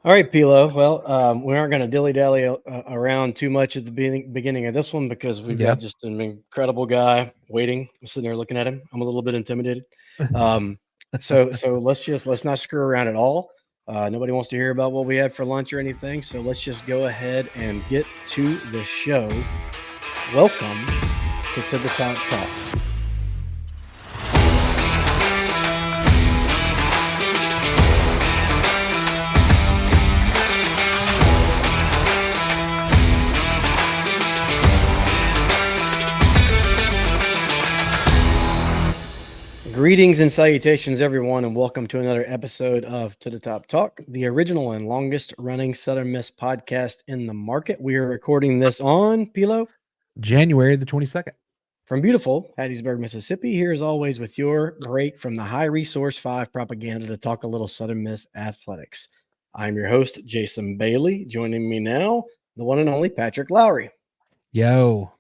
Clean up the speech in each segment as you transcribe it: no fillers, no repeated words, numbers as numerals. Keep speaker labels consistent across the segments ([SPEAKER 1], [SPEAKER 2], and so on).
[SPEAKER 1] All right, Pilo. Well, we aren't going to dilly-dally around too much at the beginning of this one because we've
[SPEAKER 2] Yeah.
[SPEAKER 1] got just an incredible guy waiting. I'm sitting there looking at him. I'm a little bit intimidated. Um, so let's not screw around at all. Nobody wants to hear about what we had for lunch or anything. So let's just go ahead and get to the show. Welcome to the Top Talk. Greetings and salutations, everyone, and welcome to another episode of To the Top Talk, the original and longest running Southern Miss podcast in the market. We are recording this on Pilo
[SPEAKER 2] January the 22nd.
[SPEAKER 1] from beautiful Hattiesburg, Mississippi. Here, as always, with your break from the High Resource 5 propaganda to talk a little Southern Miss athletics. I'm your host, Jason Bailey. Joining me now, the one and only Patrick Lowry.
[SPEAKER 2] Yo,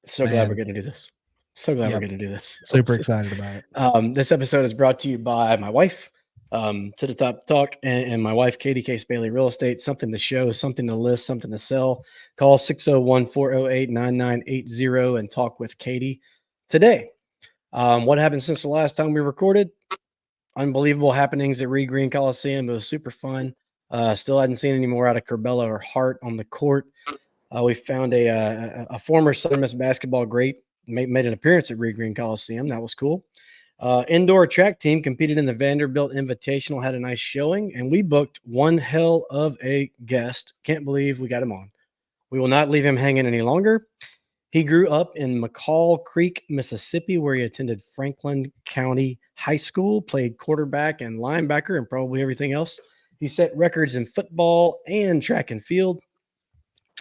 [SPEAKER 1] So glad we're
[SPEAKER 2] man.
[SPEAKER 1] going to do this. So glad we're
[SPEAKER 2] Yep.
[SPEAKER 1] going to do this.
[SPEAKER 2] Super excited about it.
[SPEAKER 1] This episode is brought to you by my wife, To the Top Talk, and my wife, Katie Case Bailey Real Estate. Something to show, something to list, something to sell. Call 601 408 9980 and talk with Katie today. What happened since the last time we recorded? Unbelievable happenings at Reed Green Coliseum. It was super fun. Still hadn't seen any more out of Curbelo or Hart on the court. We found a former Southern Miss basketball great made an appearance at Reed Green Coliseum. That was cool. Indoor track team competed in the Vanderbilt Invitational, had a nice showing, and we booked one hell of a guest. Can't believe we got him on. We will not leave him hanging any longer. He grew up in McCall Creek, Mississippi, where he attended Franklin County High School, played quarterback and linebacker, and probably everything else. He set records in football and track and field.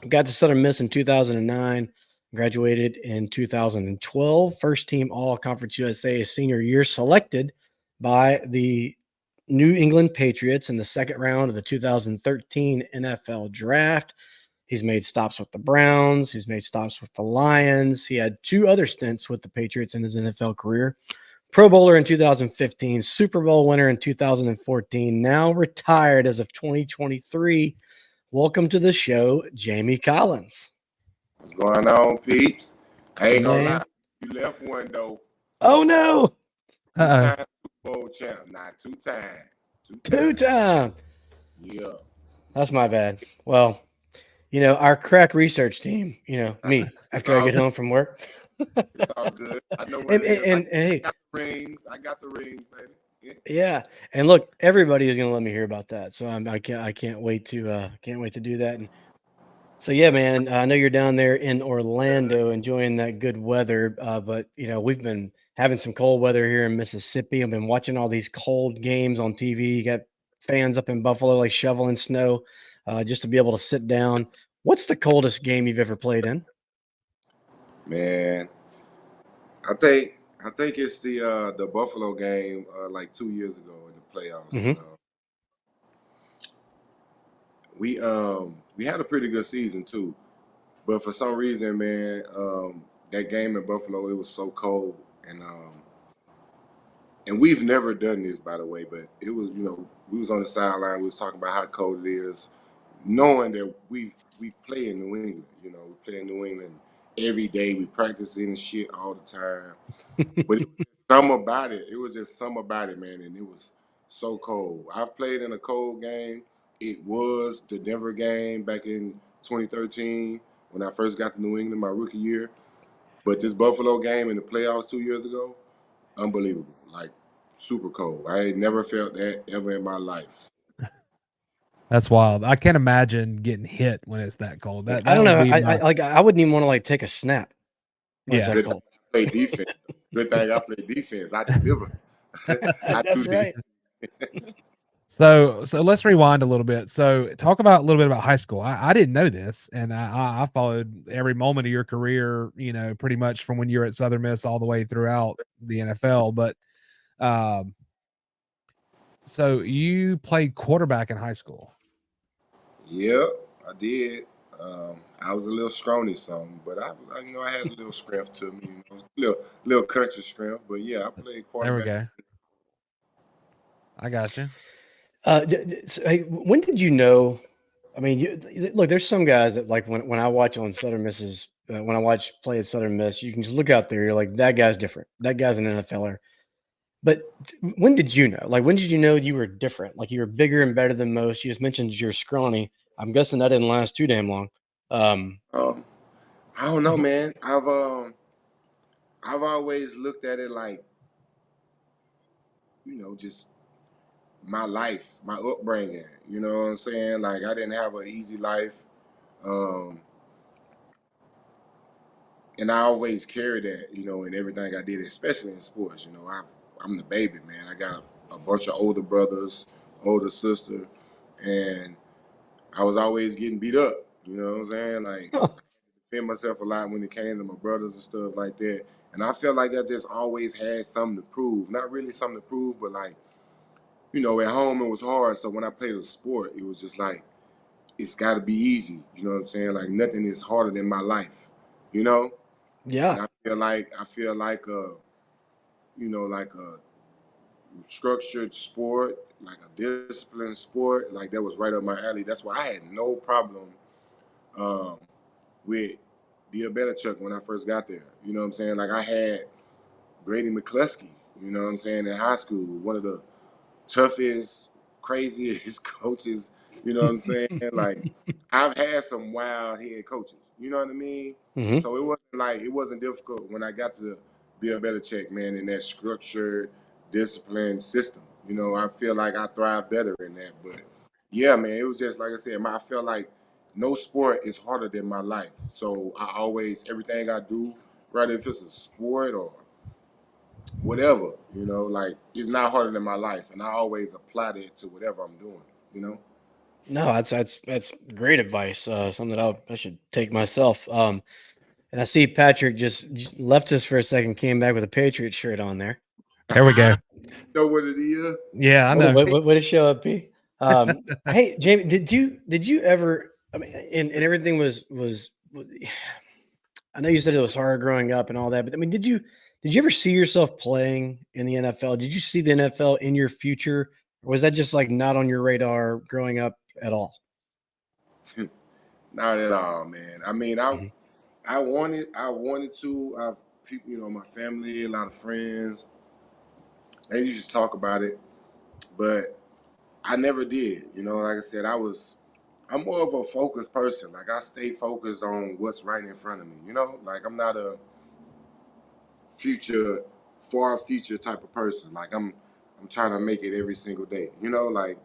[SPEAKER 1] Got to Southern Miss in 2009, graduated in 2012, first team All Conference USA senior year, selected by the New England Patriots in the second round of the 2013 NFL draft. He's made stops with the Browns. He's made stops with the Lions. He had two other stints with the Patriots in his NFL career. Pro Bowler in 2015, Super Bowl winner in 2014, now retired as of 2023. Welcome to the show, Jamie Collins.
[SPEAKER 3] What's going on, peeps? I ain't gonna
[SPEAKER 1] Man.
[SPEAKER 3] lie, you left one though.
[SPEAKER 1] Oh, no.
[SPEAKER 3] Two-time Super Bowl champ, not two-time.
[SPEAKER 1] Two-time.
[SPEAKER 3] Yeah.
[SPEAKER 1] That's my bad. Well, our crack research team, me, after I get home from work.
[SPEAKER 3] It's all good. I know what it is.
[SPEAKER 1] And hey,
[SPEAKER 3] got the rings. I got the rings, baby.
[SPEAKER 1] Yeah. And look, everybody is going to let me hear about that. So I can't wait to do that. And so, yeah, man, I know you're down there in Orlando enjoying that good weather. But we've been having some cold weather here in Mississippi. I've been watching all these cold games on TV. You got fans up in Buffalo, like shoveling snow, just to be able to sit down. What's the coldest game you've ever played in?
[SPEAKER 3] Man, I think it's the Buffalo game like 2 years ago in the playoffs.
[SPEAKER 1] Mm-hmm.
[SPEAKER 3] We had a pretty good season too, but for some reason, man, that game in Buffalo, it was so cold, and we've never done this, by the way, but it was, we was on the sideline, we was talking about how cold it is, knowing that we play in New England, we play in New England every day, we practice in the shit all the time. But it was just something about it, man, and it was so cold. I've played in a cold game. It was the Denver game back in 2013 when I first got to New England my rookie year. But this Buffalo game in the playoffs 2 years ago, unbelievable. Like super cold. I ain't never felt that ever in my life.
[SPEAKER 2] That's wild. I can't imagine getting hit when it's that cold. That
[SPEAKER 1] I don't
[SPEAKER 2] would
[SPEAKER 1] know.
[SPEAKER 2] be
[SPEAKER 1] I wouldn't even want to take a snap.
[SPEAKER 2] Yeah.
[SPEAKER 3] Good thing I play defense. Good thing I play defense. I deliver.
[SPEAKER 1] That's right.
[SPEAKER 2] So let's rewind a little bit. So talk about a little bit about high school. I didn't know this, and I followed every moment of your career, pretty much from when you were at Southern Miss all the way throughout the NFL. But so you played quarterback in high school.
[SPEAKER 3] Yep, I did. I was a little scrawny, something, but I had a little strength to me, little country strength. But yeah, I played
[SPEAKER 2] There we
[SPEAKER 3] quarterback.
[SPEAKER 2] go. I got you.
[SPEAKER 1] Hey, when did you know? I mean, look, there's some guys that like when I watch on Southern Miss's when I watch play at Southern Miss, you can just look out there. You're like, that guy's different. That guy's an NFLer. But when did you know? Like, when did you know you were different? Like, you were bigger and better than most. You just mentioned you're scrawny. I'm guessing that didn't last too damn long.
[SPEAKER 3] Um, I don't know, man. I've always looked at it like, just my life, my upbringing. You know what I'm saying? Like I didn't have an easy life, um, and I always carried that, in everything I did, especially in sports. I'm the baby, man. I got a bunch of older brothers, older sister, and I was always getting beat up. You know what I'm saying? Like defend myself a lot when it came to my brothers and stuff like that. And I felt like I just always had something to prove. Not really something to prove, but like, at home it was hard. So when I played a sport, it was just like, it's got to be easy. You know what I'm saying? Like nothing is harder than my life, you know?
[SPEAKER 1] Yeah.
[SPEAKER 3] And I feel like like a structured sport, like a disciplined sport, like that was right up my alley. That's why I had no problem um, with Bill Belichick when I first got there. You know what I'm saying? Like I had Brady McCluskey, you know what I'm saying, in high school, one of the toughest, craziest coaches, you know what I'm saying? Like I've had some wild head coaches, you know what I mean?
[SPEAKER 1] Hmm.
[SPEAKER 3] So it wasn't difficult when I got to Bill Belichick, man, in that structured, disciplined system. I feel like I thrive better in that. But yeah, man, it was just like I said, I felt like no sport is harder than my life. So I always everything I do, right, if it's a sport or whatever, like it's not harder than my life, and I always apply that to whatever I'm doing. You know.
[SPEAKER 1] No, that's great advice. Something that I should take myself. And I see Patrick just left us for a second, came back with a Patriot shirt on there.
[SPEAKER 2] There we go.
[SPEAKER 3] Know what it is?
[SPEAKER 2] Yeah, I
[SPEAKER 1] Oh,
[SPEAKER 2] know.
[SPEAKER 1] way to show up, P. Hey, Jamie, did you ever? I mean, and everything was. I know you said it was hard growing up and all that, but I mean, did you ever see yourself playing in the NFL? Did you see the NFL in your future, or was that just like not on your radar growing up at all?
[SPEAKER 3] Not at all, man. I mean, I
[SPEAKER 1] Mhm.
[SPEAKER 3] I wanted to. I've people, my family, a lot of friends. They used to talk about it, but I never did. Like I said, I'm more of a focused person. Like I stay focused on what's right in front of me. Like I'm not a future, far future type of person. Like I'm trying to make it every single day. Like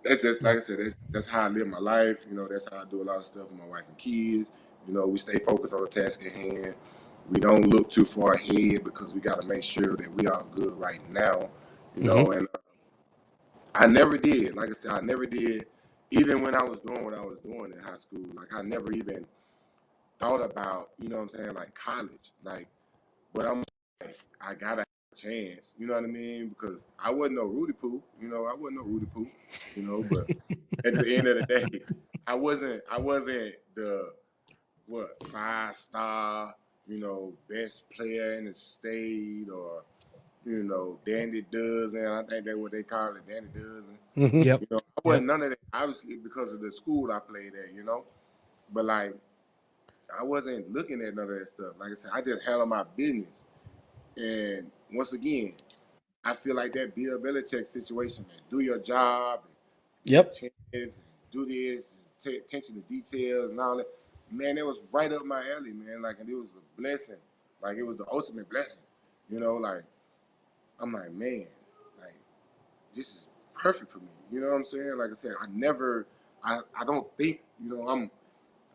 [SPEAKER 3] that's just like I said. That's how I live my life. That's how I do a lot of stuff with my wife and kids. We stay focused on the task at hand. We don't look too far ahead because we got to make sure that we are good right now.
[SPEAKER 1] Mhm.
[SPEAKER 3] And I never did. Like I said, I never did. Even when I was doing what I was doing in high school, like I never even thought about, what I'm saying, like college. Like, but I'm like, I gotta have a chance. You know what I mean? Because I wasn't no Rudy Poo. I wasn't no Rudy Poo. But at the end of the day, I wasn't the what 5-star, best player in the state or Dandy Dozen. I think that's what they call it, Dandy Dozen.
[SPEAKER 1] Mhm.
[SPEAKER 2] Yep.
[SPEAKER 3] I
[SPEAKER 2] Yep.
[SPEAKER 3] wasn't none of that, obviously because of the school I played at. But like I wasn't looking at none of that stuff. Like I said, I just handle my business. And once again, I feel like that Bill Belichick situation, man, do your job, and be
[SPEAKER 1] Yep.
[SPEAKER 3] attentive, and do this, and pay attention to details and all that. Man, it was right up my alley, man. Like, and it was a blessing. Like, it was the ultimate blessing. Like, I'm like, man, like, this is perfect for me. You know what I'm saying? Like I said, I don't think,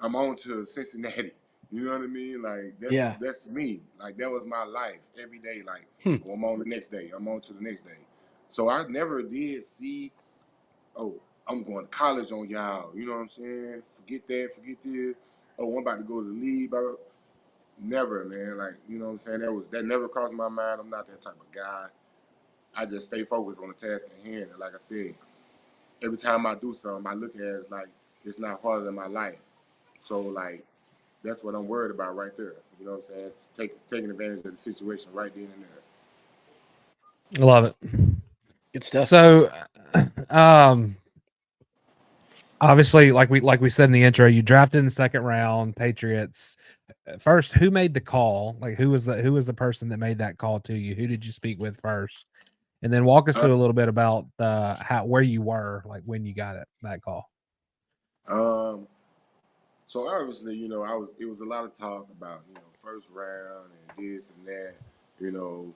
[SPEAKER 3] I'm on to Cincinnati. You know what I mean? Like
[SPEAKER 1] Yeah.
[SPEAKER 3] that's me. Like that was my life every day. Like,
[SPEAKER 1] Hmm.
[SPEAKER 3] oh, I'm on the next day. I'm on to the next day. So I never did see, oh, I'm going to college on y'all. You know what I'm saying? Forget that. Forget this. Oh, I'm about to go to the league. Blah, blah. Never, man. Like, you know what I'm saying? That never crossed my mind. I'm not that type of guy. I just stay focused on the task at hand. And like I said, every time I do something, I look at it as like it's not harder than my life. So like that's what I'm worried about right there. You know what I'm saying? Taking advantage of the situation right then and there.
[SPEAKER 2] I love it.
[SPEAKER 1] Good stuff.
[SPEAKER 2] So, obviously, like we said in the intro, you drafted in the second round, Patriots. First, who made the call? Like, who was the person that made that call to you? Who did you speak with first? And then walk us through a little bit about where you were, like when you got that call.
[SPEAKER 3] So obviously, it was a lot of talk about, first round and this and that, you know,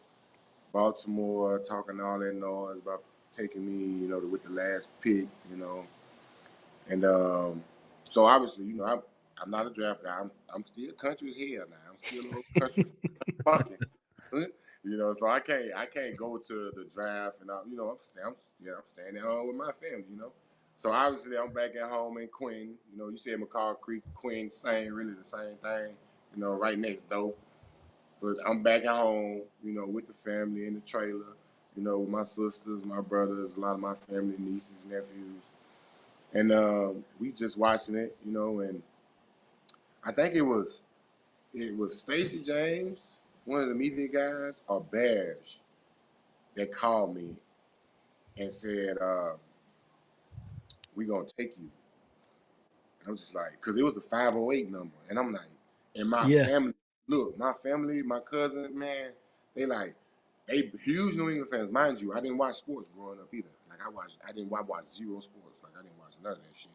[SPEAKER 3] Baltimore talking all that noise about taking me, with the last pick, and so obviously, I'm not a draft guy. I'm still country as hell now. I'm still a little country funky, so I can't go to the draft and I'm staying at home with my family, So obviously I'm back at home in Quinn. You said McCall Creek, Quinn, really the same thing, right next door. But I'm back at home, with the family in the trailer, with my sisters, my brothers, a lot of my family, nieces, nephews. And we just watching it, and I think it was Stacey James, one of the media guys, or Bears, that called me and said, "We gonna take you." And I'm just like, because it was a 508 number, and I'm like, and my
[SPEAKER 1] Yeah.
[SPEAKER 3] family, look, my family, my cousins, man, they huge New England fans, mind you. I didn't watch sports growing up either. Like I watched zero sports. Like I didn't watch none of that shit.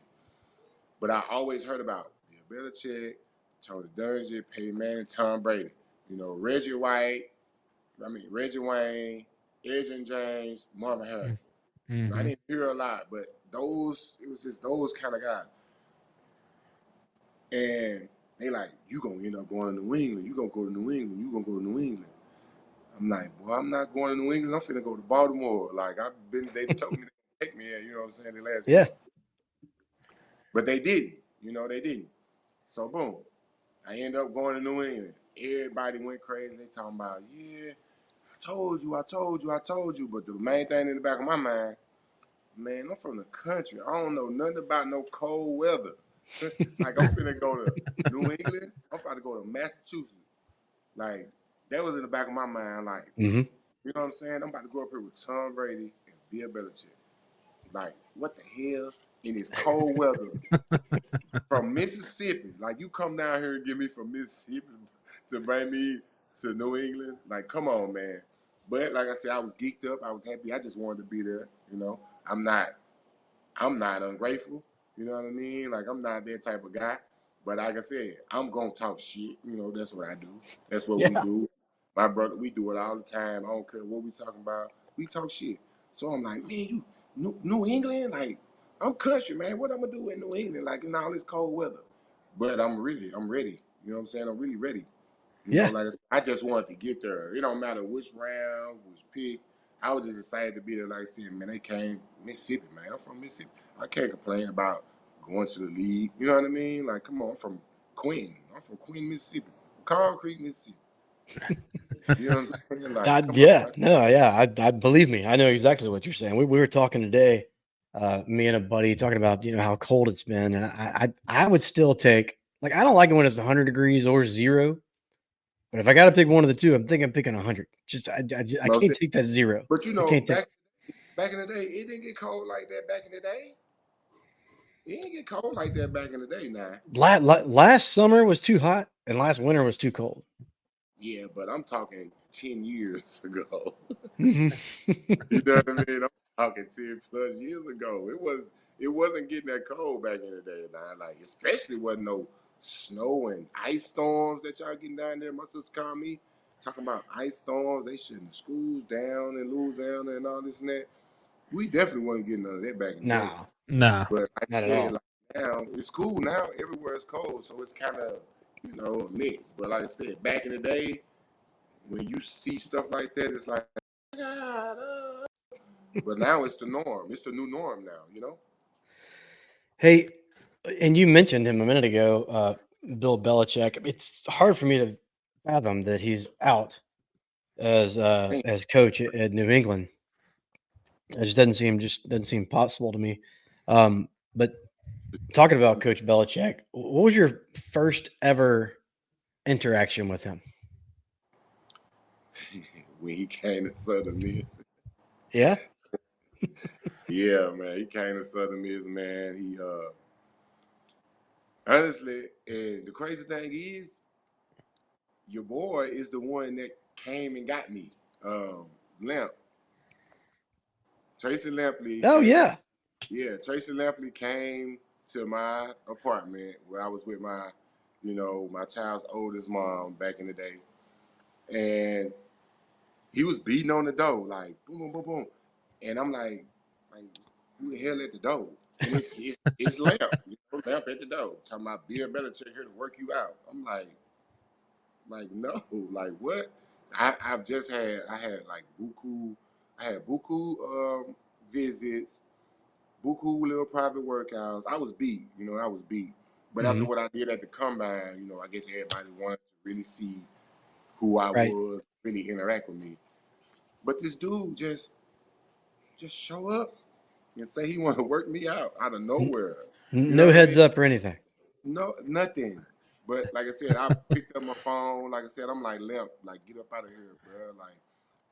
[SPEAKER 3] But I always heard about Bill Belichick, Tony Dungy, Peyton Manning, Tom Brady. Reggie White, Reggie Wayne, Adrian James, Marvin Harrison. I didn't hear a lot, but it was just those kind of guys. And they like, you gonna end up going to New England. You gonna go to New England. You gonna go to New England. I'm like, boy, I'm not going to New England. I'm finna go to Baltimore. Like they told me to take me there. You know what I'm saying? The last
[SPEAKER 1] Yeah.
[SPEAKER 3] pick. But they didn't. They didn't. So boom, I end up going to New England. Everybody went crazy. They talking about, yeah, I told you. But the main thing in the back of my mind, man, I'm from the country. I don't know nothing about no cold weather. Like I'm finna go to New England. I'm about to go to Massachusetts. Like that was in the back of my mind. Like,
[SPEAKER 1] Mm-hmm.
[SPEAKER 3] you know what I'm saying? I'm about to go up here with Tom Brady and Bill Belichick. Like, what the hell in this cold weather from Mississippi? Like, you come down here and get me from Mississippi to bring me to New England? Like, come on, man. But like I said, I was geeked up. I was happy. I just wanted to be there. I'm not ungrateful. You know what I mean? Like I'm not that type of guy. But like I said, I'm gonna talk shit. That's what I do. That's what we
[SPEAKER 1] Yeah.
[SPEAKER 3] do. My brother, we do it all the time. I don't care what we talking about. We talk shit. So I'm like, man, you New England? Like, I'm country, man. What I'm gonna do in New England? Like in all this cold weather. But I'm ready. You know what I'm saying? I'm really ready.
[SPEAKER 1] Yeah.
[SPEAKER 3] Like I just wanted to get there. It don't matter which round, which pick. I was just excited to be there. Like I said, man, they came Mississippi, man. I'm from Mississippi. I can't complain about going to the league. You know what I mean? Like, come on, I'm from Queen. I'm from Queen, Mississippi. Carl Creek, Mississippi. You know what I'm saying? Like, come on.
[SPEAKER 1] Yeah. No. Yeah. I believe me. I know exactly what you're saying. We were talking today, me and a buddy talking about how cold it's been, and I would still take, like, I don't like it when it's 100 degrees or 0. But if I got to pick one of the two, I'm thinking I'm picking 100. I can't take that 0.
[SPEAKER 3] But
[SPEAKER 1] I can't take.
[SPEAKER 3] back in the day, it didn't get cold like that back in the day. It didn't get cold like that back in the day now.
[SPEAKER 1] Last summer was too hot, and last winter was too cold.
[SPEAKER 3] Yeah, but I'm talking 10 years ago.
[SPEAKER 1] Mhm.
[SPEAKER 3] You know what I mean? I'm talking 10 plus years ago. It wasn't getting that cold back in the day. Now, like especially wasn't no snow and ice storms that y'all getting down there. My sister called me talking about ice storms. They shutting the schools down in Louisiana and all this and that. We definitely wasn't getting none of that back in the day.
[SPEAKER 2] Nah.
[SPEAKER 3] But I
[SPEAKER 1] Not at
[SPEAKER 3] said,
[SPEAKER 1] all.
[SPEAKER 3] like now it's cool now. Everywhere is cold, so it's kind of a mix. But like I said, back in the day, when you see stuff like that, it's like, oh my God. But now it's the norm. It's the new norm now.
[SPEAKER 1] Hey, and you mentioned him a minute ago, Bill Belichick. It's hard for me to fathom that he's out
[SPEAKER 3] Man,
[SPEAKER 1] as coach at New England. It just doesn't seem possible to me. But talking about Coach Belichick, what was your first ever interaction with him?
[SPEAKER 3] when he came to Southern Miss,
[SPEAKER 1] Yeah.
[SPEAKER 3] Yeah, man. He came to Southern Miss, man. He honestly, and the crazy thing is, your boy is the one that came and got me. Lamp. Tracy Lampley
[SPEAKER 1] Oh
[SPEAKER 3] came.
[SPEAKER 1] yeah.
[SPEAKER 3] Yeah, Tracy Lampley came to my apartment where I was with my, my child's oldest mom back in the day. And he was beating on the door, like boom, boom, boom, boom. And I'm like, who the hell at the door? And it's Lamp, Lamp at the door, talking about Bill Belichick here to work you out. I'm like no, like what? I had like buku visits, buku little private workouts. I was beat, I was beat. But after
[SPEAKER 1] Mhm.
[SPEAKER 3] what I did at the combine, I guess everybody wanted to really see who I
[SPEAKER 1] Right.
[SPEAKER 3] was, really interact with me. But this dude just show up and say he want to work me out of nowhere. You know
[SPEAKER 1] No
[SPEAKER 3] what I
[SPEAKER 1] heads
[SPEAKER 3] mean?
[SPEAKER 1] up or anything.
[SPEAKER 3] No, nothing. But like I said, I picked up my phone. Like I said, I'm like, Limp, like get up out of here, bro.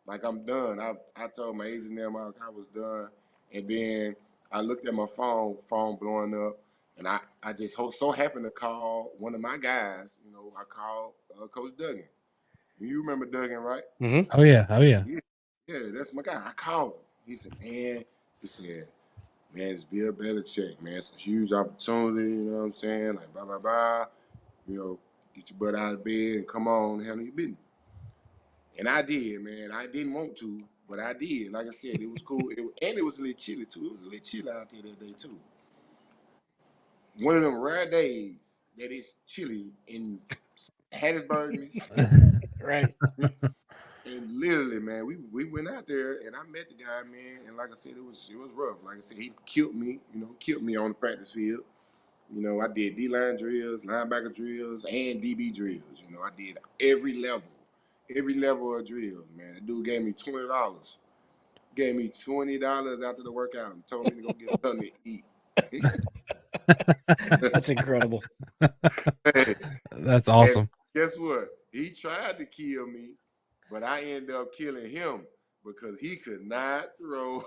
[SPEAKER 3] Like I'm done. I told my agent them I was done, and then I looked at my phone blowing up, and I just so happened to call one of my guys. I called Coach Duggan. You remember Duggan, right?
[SPEAKER 1] Hmm.
[SPEAKER 2] Oh yeah. Oh yeah.
[SPEAKER 3] Yeah, yeah, that's my guy. I called him. He said, man, it's Bill Belichick, man. It's a huge opportunity, you know what I'm saying? Like, blah, blah, blah. Get your butt out of bed and come on, handle your business. And I did, man. I didn't want to, but I did. Like I said, it was cool. And it was a little chilly, too. It was a little chilly out there that day, too. One of them rare days that it's chilly in Hattiesburg, Mississippi.
[SPEAKER 1] Right.
[SPEAKER 3] And literally, man, we went out there and I met the guy, man. And like I said, it was rough. Like I said, he killed me, killed me on the practice field. I did D line drills, linebacker drills, and DB drills. I did every level of drills, man. The dude gave me $20. Gave me $20 after the workout and told me to go get something to eat.
[SPEAKER 1] That's incredible.
[SPEAKER 2] That's
[SPEAKER 3] And
[SPEAKER 2] awesome.
[SPEAKER 3] guess what? He tried to kill me, but I ended up killing him because he could not throw.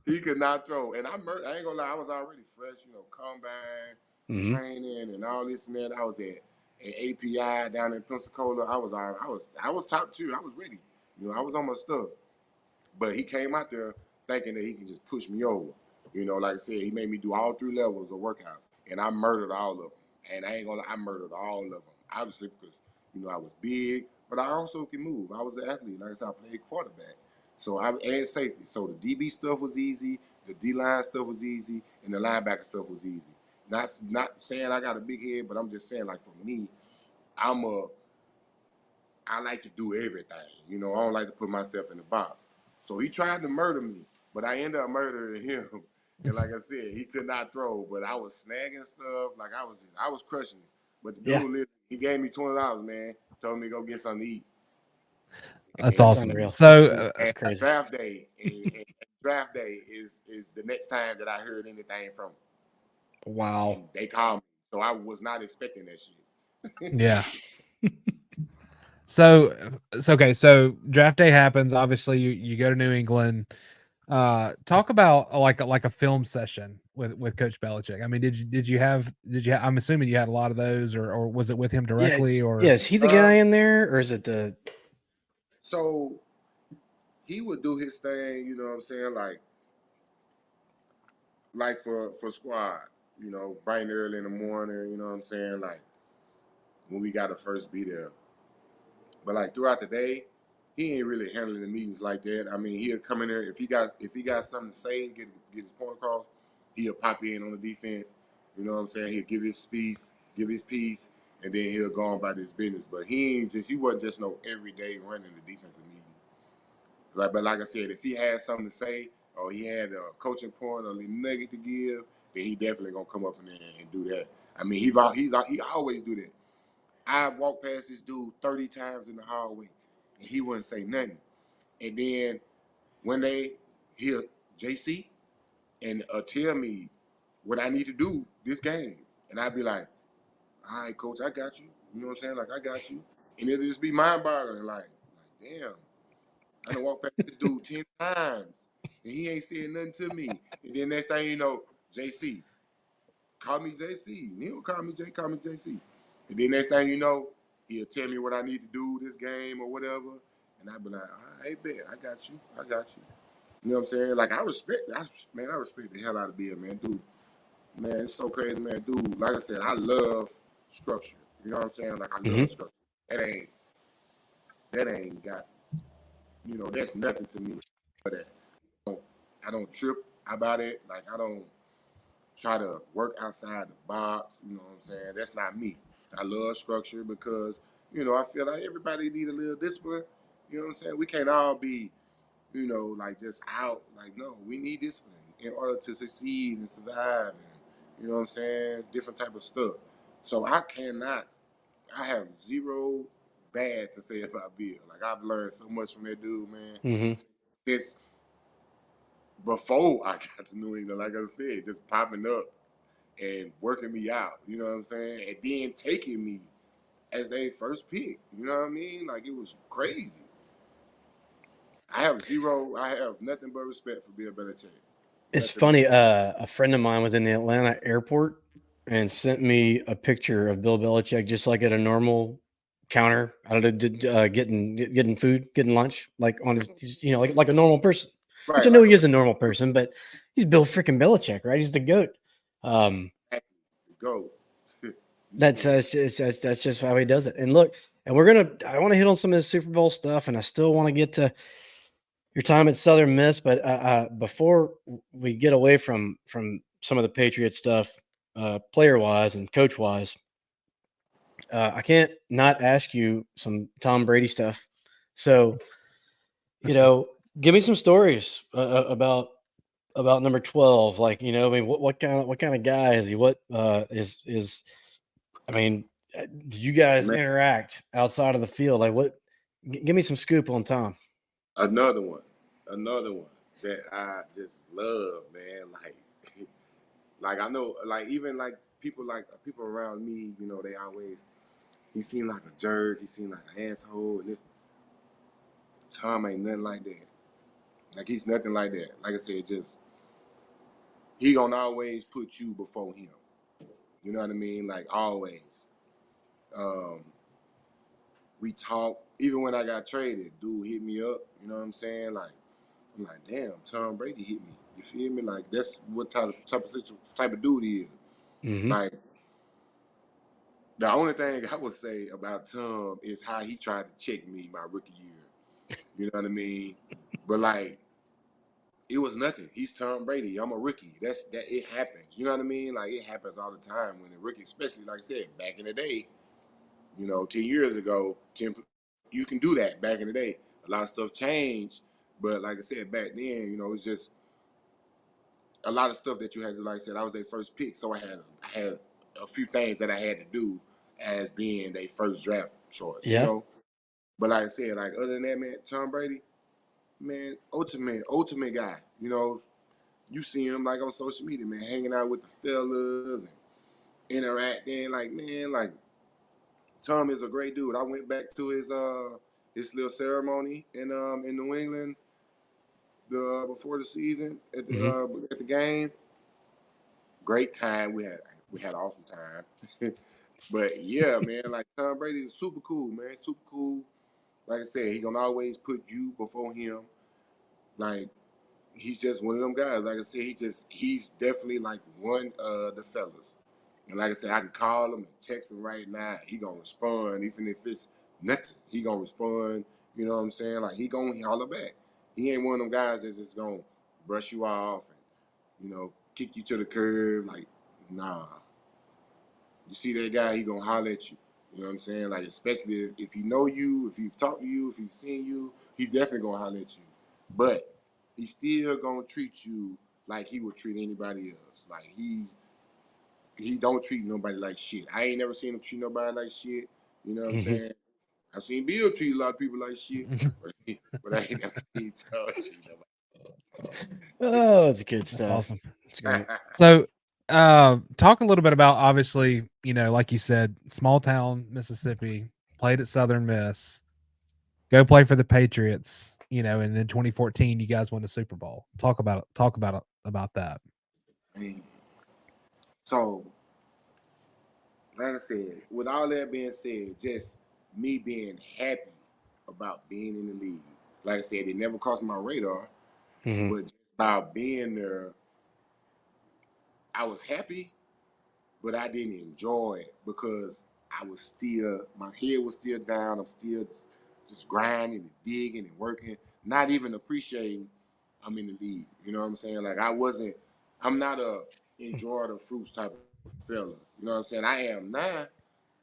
[SPEAKER 3] He could not throw. And I ain't gonna lie, I was already fresh, combine,
[SPEAKER 1] Hmm.
[SPEAKER 3] training, and all this and that. I was at API down in Pensacola. I was top tier. I was ready. I was on my stuff. But he came out there thinking that he can just push me over. Like I said, he made me do all three levels of workout, and I murdered all of them. And I ain't gonna lie, I murdered all of them. Obviously, because I was big, but I also can move. I was an athlete. Like I said, I played quarterback, so I and safety. So the DB stuff was easy, the D line stuff was easy, and the linebacker stuff was easy. Not saying I got a big head, but I'm just saying like for me, I'm a I like to do everything. I don't like to put myself in the box. So he tried to murder me, but I ended up murdering him. And like I said, he could not throw, but I was snagging stuff. Like I was crushing it. But the
[SPEAKER 1] Yeah.
[SPEAKER 3] dude, he gave me $20, man. Told me to go get something to eat.
[SPEAKER 2] That's
[SPEAKER 1] That's
[SPEAKER 2] awesome.
[SPEAKER 1] unreal.
[SPEAKER 2] So
[SPEAKER 1] That's
[SPEAKER 3] And
[SPEAKER 1] crazy.
[SPEAKER 3] draft day, and draft day is the next time that I heard anything from him.
[SPEAKER 1] Wow.
[SPEAKER 3] And they called me, so I was not expecting that shit.
[SPEAKER 2] yeah. So okay. So draft day happens. Obviously, you go to New England. Talk about like a film session with Coach Belichick. I mean, did you I'm assuming you had a lot of those, or was it with him
[SPEAKER 1] Yeah.
[SPEAKER 2] directly,
[SPEAKER 1] Yeah.
[SPEAKER 2] or
[SPEAKER 1] Is he the guy
[SPEAKER 3] um,
[SPEAKER 1] in there, or is it the?
[SPEAKER 3] so he would do his thing, you know what I'm saying, like for squad, bright and early in the morning, you know what I'm saying, like when we got to first be there. But like throughout the day, he ain't really handling the meetings like that. I mean, he'll come in there if he got something to say, get his point across, he'll pop in on the defense. You know what I'm saying? He'll give his piece, and then he'll go on about his business. But he wasn't just no everyday running the defensive meeting. But like I said, if he had something to say or he had a coaching point or a nugget to give, then he definitely gonna come up in there and do that. I mean, he always do that. I walked past this dude 30 times in the hallway, and he wouldn't say nothing. And then one day he'll JC and tell me what I need to do this game, and I'd be like, "All right, coach, I got you." You know what I'm saying? Like I got you, and it'll just be mind boggling. Like damn. I done walked past this dude 10 times, and he ain't said nothing to me. And then next thing you know, JC. Call me JC. He don't call me J, call me JC. And then next thing you know, he'll tell me what I need to do this game or whatever. And I'll be like, all right, bet, I got you. I got you. You know what I'm saying? Like, I respect the hell out of Bill, man. Dude, man, it's so crazy, man. Dude, like I said, I love structure. You know what I'm saying? Like, I love structure. That ain't got, that's nothing to me. But I don't trip about it. Like, I don't try to work outside the box. You know what I'm saying? That's not me. I love structure because, I feel like everybody need a little discipline. You know what I'm saying? We can't all be, like just out. Like, no, we need discipline in order to succeed and survive and, you know what I'm saying? Different type of stuff. So I have zero bad to say about Bill. Like, I've learned so much from that dude, man.
[SPEAKER 1] Mm-hmm.
[SPEAKER 3] Since before I got to New England, like I said, just popping up and working me out, you know what I'm saying? And then taking me as their first pick, you know what I mean? Like, it was crazy. I have nothing but respect for Bill Belichick.
[SPEAKER 1] It's funny. A friend of mine was in the Atlanta airport and sent me a picture of Bill Belichick just like at a normal counter. I don't know, getting food, getting lunch, like on his, like a normal person. Which
[SPEAKER 3] Right,
[SPEAKER 1] I know
[SPEAKER 3] like
[SPEAKER 1] he is a normal person, but he's Bill freaking Belichick, right? He's the GOAT.
[SPEAKER 3] go.
[SPEAKER 1] That's just how he does it. And look, and I want to hit on some of the Super Bowl stuff, and I still want to get to your time at Southern Miss, but before we get away from some of the Patriot stuff, player wise and coach wise, I can't not ask you some Tom Brady stuff. So, give me some stories about number 12. Like, I mean, what kind of guy is he? What is I mean, did you guys
[SPEAKER 3] Man,
[SPEAKER 1] interact outside of the field? Like, what? Give me some scoop on Tom.
[SPEAKER 3] another one that I just love, man. Like, like I know, like even like people around me, they always he seemed like a jerk, he seemed like an asshole, and this Tom ain't nothing like that. Like, he's nothing like that. Like I said, just he gonna always put you before him. You know what I mean? Like, always. Um, we talk. Even when I got traded, dude hit me up. You know what I'm saying? Like, I'm like, damn, Tom Brady hit me. You feel me? Like, that's what type of dude he is.
[SPEAKER 1] Mm-hmm.
[SPEAKER 3] Like, the only thing I would say about Tom is how he tried to check me my rookie year. You know what I mean? But like, it was nothing. He's Tom Brady. I'm a rookie. That it happens. You know what I mean? Like, it happens all the time when a rookie, especially like I said, back in the day, 10 years ago, you can do that back in the day. A lot of stuff changed, but like I said, back then, it's just a lot of stuff that you had to, like I said, I was their first pick, so I had a few things that I had to do as being their first draft choice.
[SPEAKER 1] Yeah.
[SPEAKER 3] But like I said, like, other than that, man, Tom Brady, man, ultimate guy. You see him like on social media, man, hanging out with the fellas and interacting. Like, man, like, Tom is a great dude. I went back to his little ceremony in New England before the season
[SPEAKER 1] Mm-hmm.
[SPEAKER 3] At the game. Great time. We had an awesome time. But yeah, man, like, Tom Brady is super cool, man. Super cool. Like I said, he gonna always put you before him. Like, he's just one of them guys. Like I said, he's definitely like one of the fellas. And like I said, I can call him and text him right now. He gonna respond, even if it's nothing. He gonna respond. You know what I'm saying? Like, he gonna holler back. He ain't one of them guys that's just gonna brush you off and, kick you to the curb. Like, nah. You see that guy, he gonna holler at you. You know what I'm saying? Like, especially if he know you, if he's talked to you, if he's seen you, he's definitely gonna holler at you. But he's still gonna treat you like he would treat anybody else. Like, he don't treat nobody like shit. I ain't never seen him treat nobody like shit. You know what I'm
[SPEAKER 1] Mm-hmm.
[SPEAKER 3] saying? I've seen Bill treat a lot of people like shit, but I ain't never seen Tom treat
[SPEAKER 1] Oh, it's good
[SPEAKER 2] That's
[SPEAKER 1] stuff.
[SPEAKER 2] awesome.
[SPEAKER 1] It's great.
[SPEAKER 3] nobody.
[SPEAKER 2] So, talk a little bit about, obviously, like you said, small town Mississippi, played at Southern Miss. Go play for the Patriots, and then 2014 you guys won the Super Bowl. Talk about it. About that.
[SPEAKER 3] So, like I said, with all that being said, just me being happy about being in the league. Like I said, it never crossed my radar,
[SPEAKER 1] Mhm.
[SPEAKER 3] but just about being there, I was happy, but I didn't enjoy it because my head was still down. I'm still just grinding and digging and working, not even appreciating I'm in the league. You know what I'm saying? Like I'm not a enjoy the fruits type of fella. You know what I'm saying? I am now,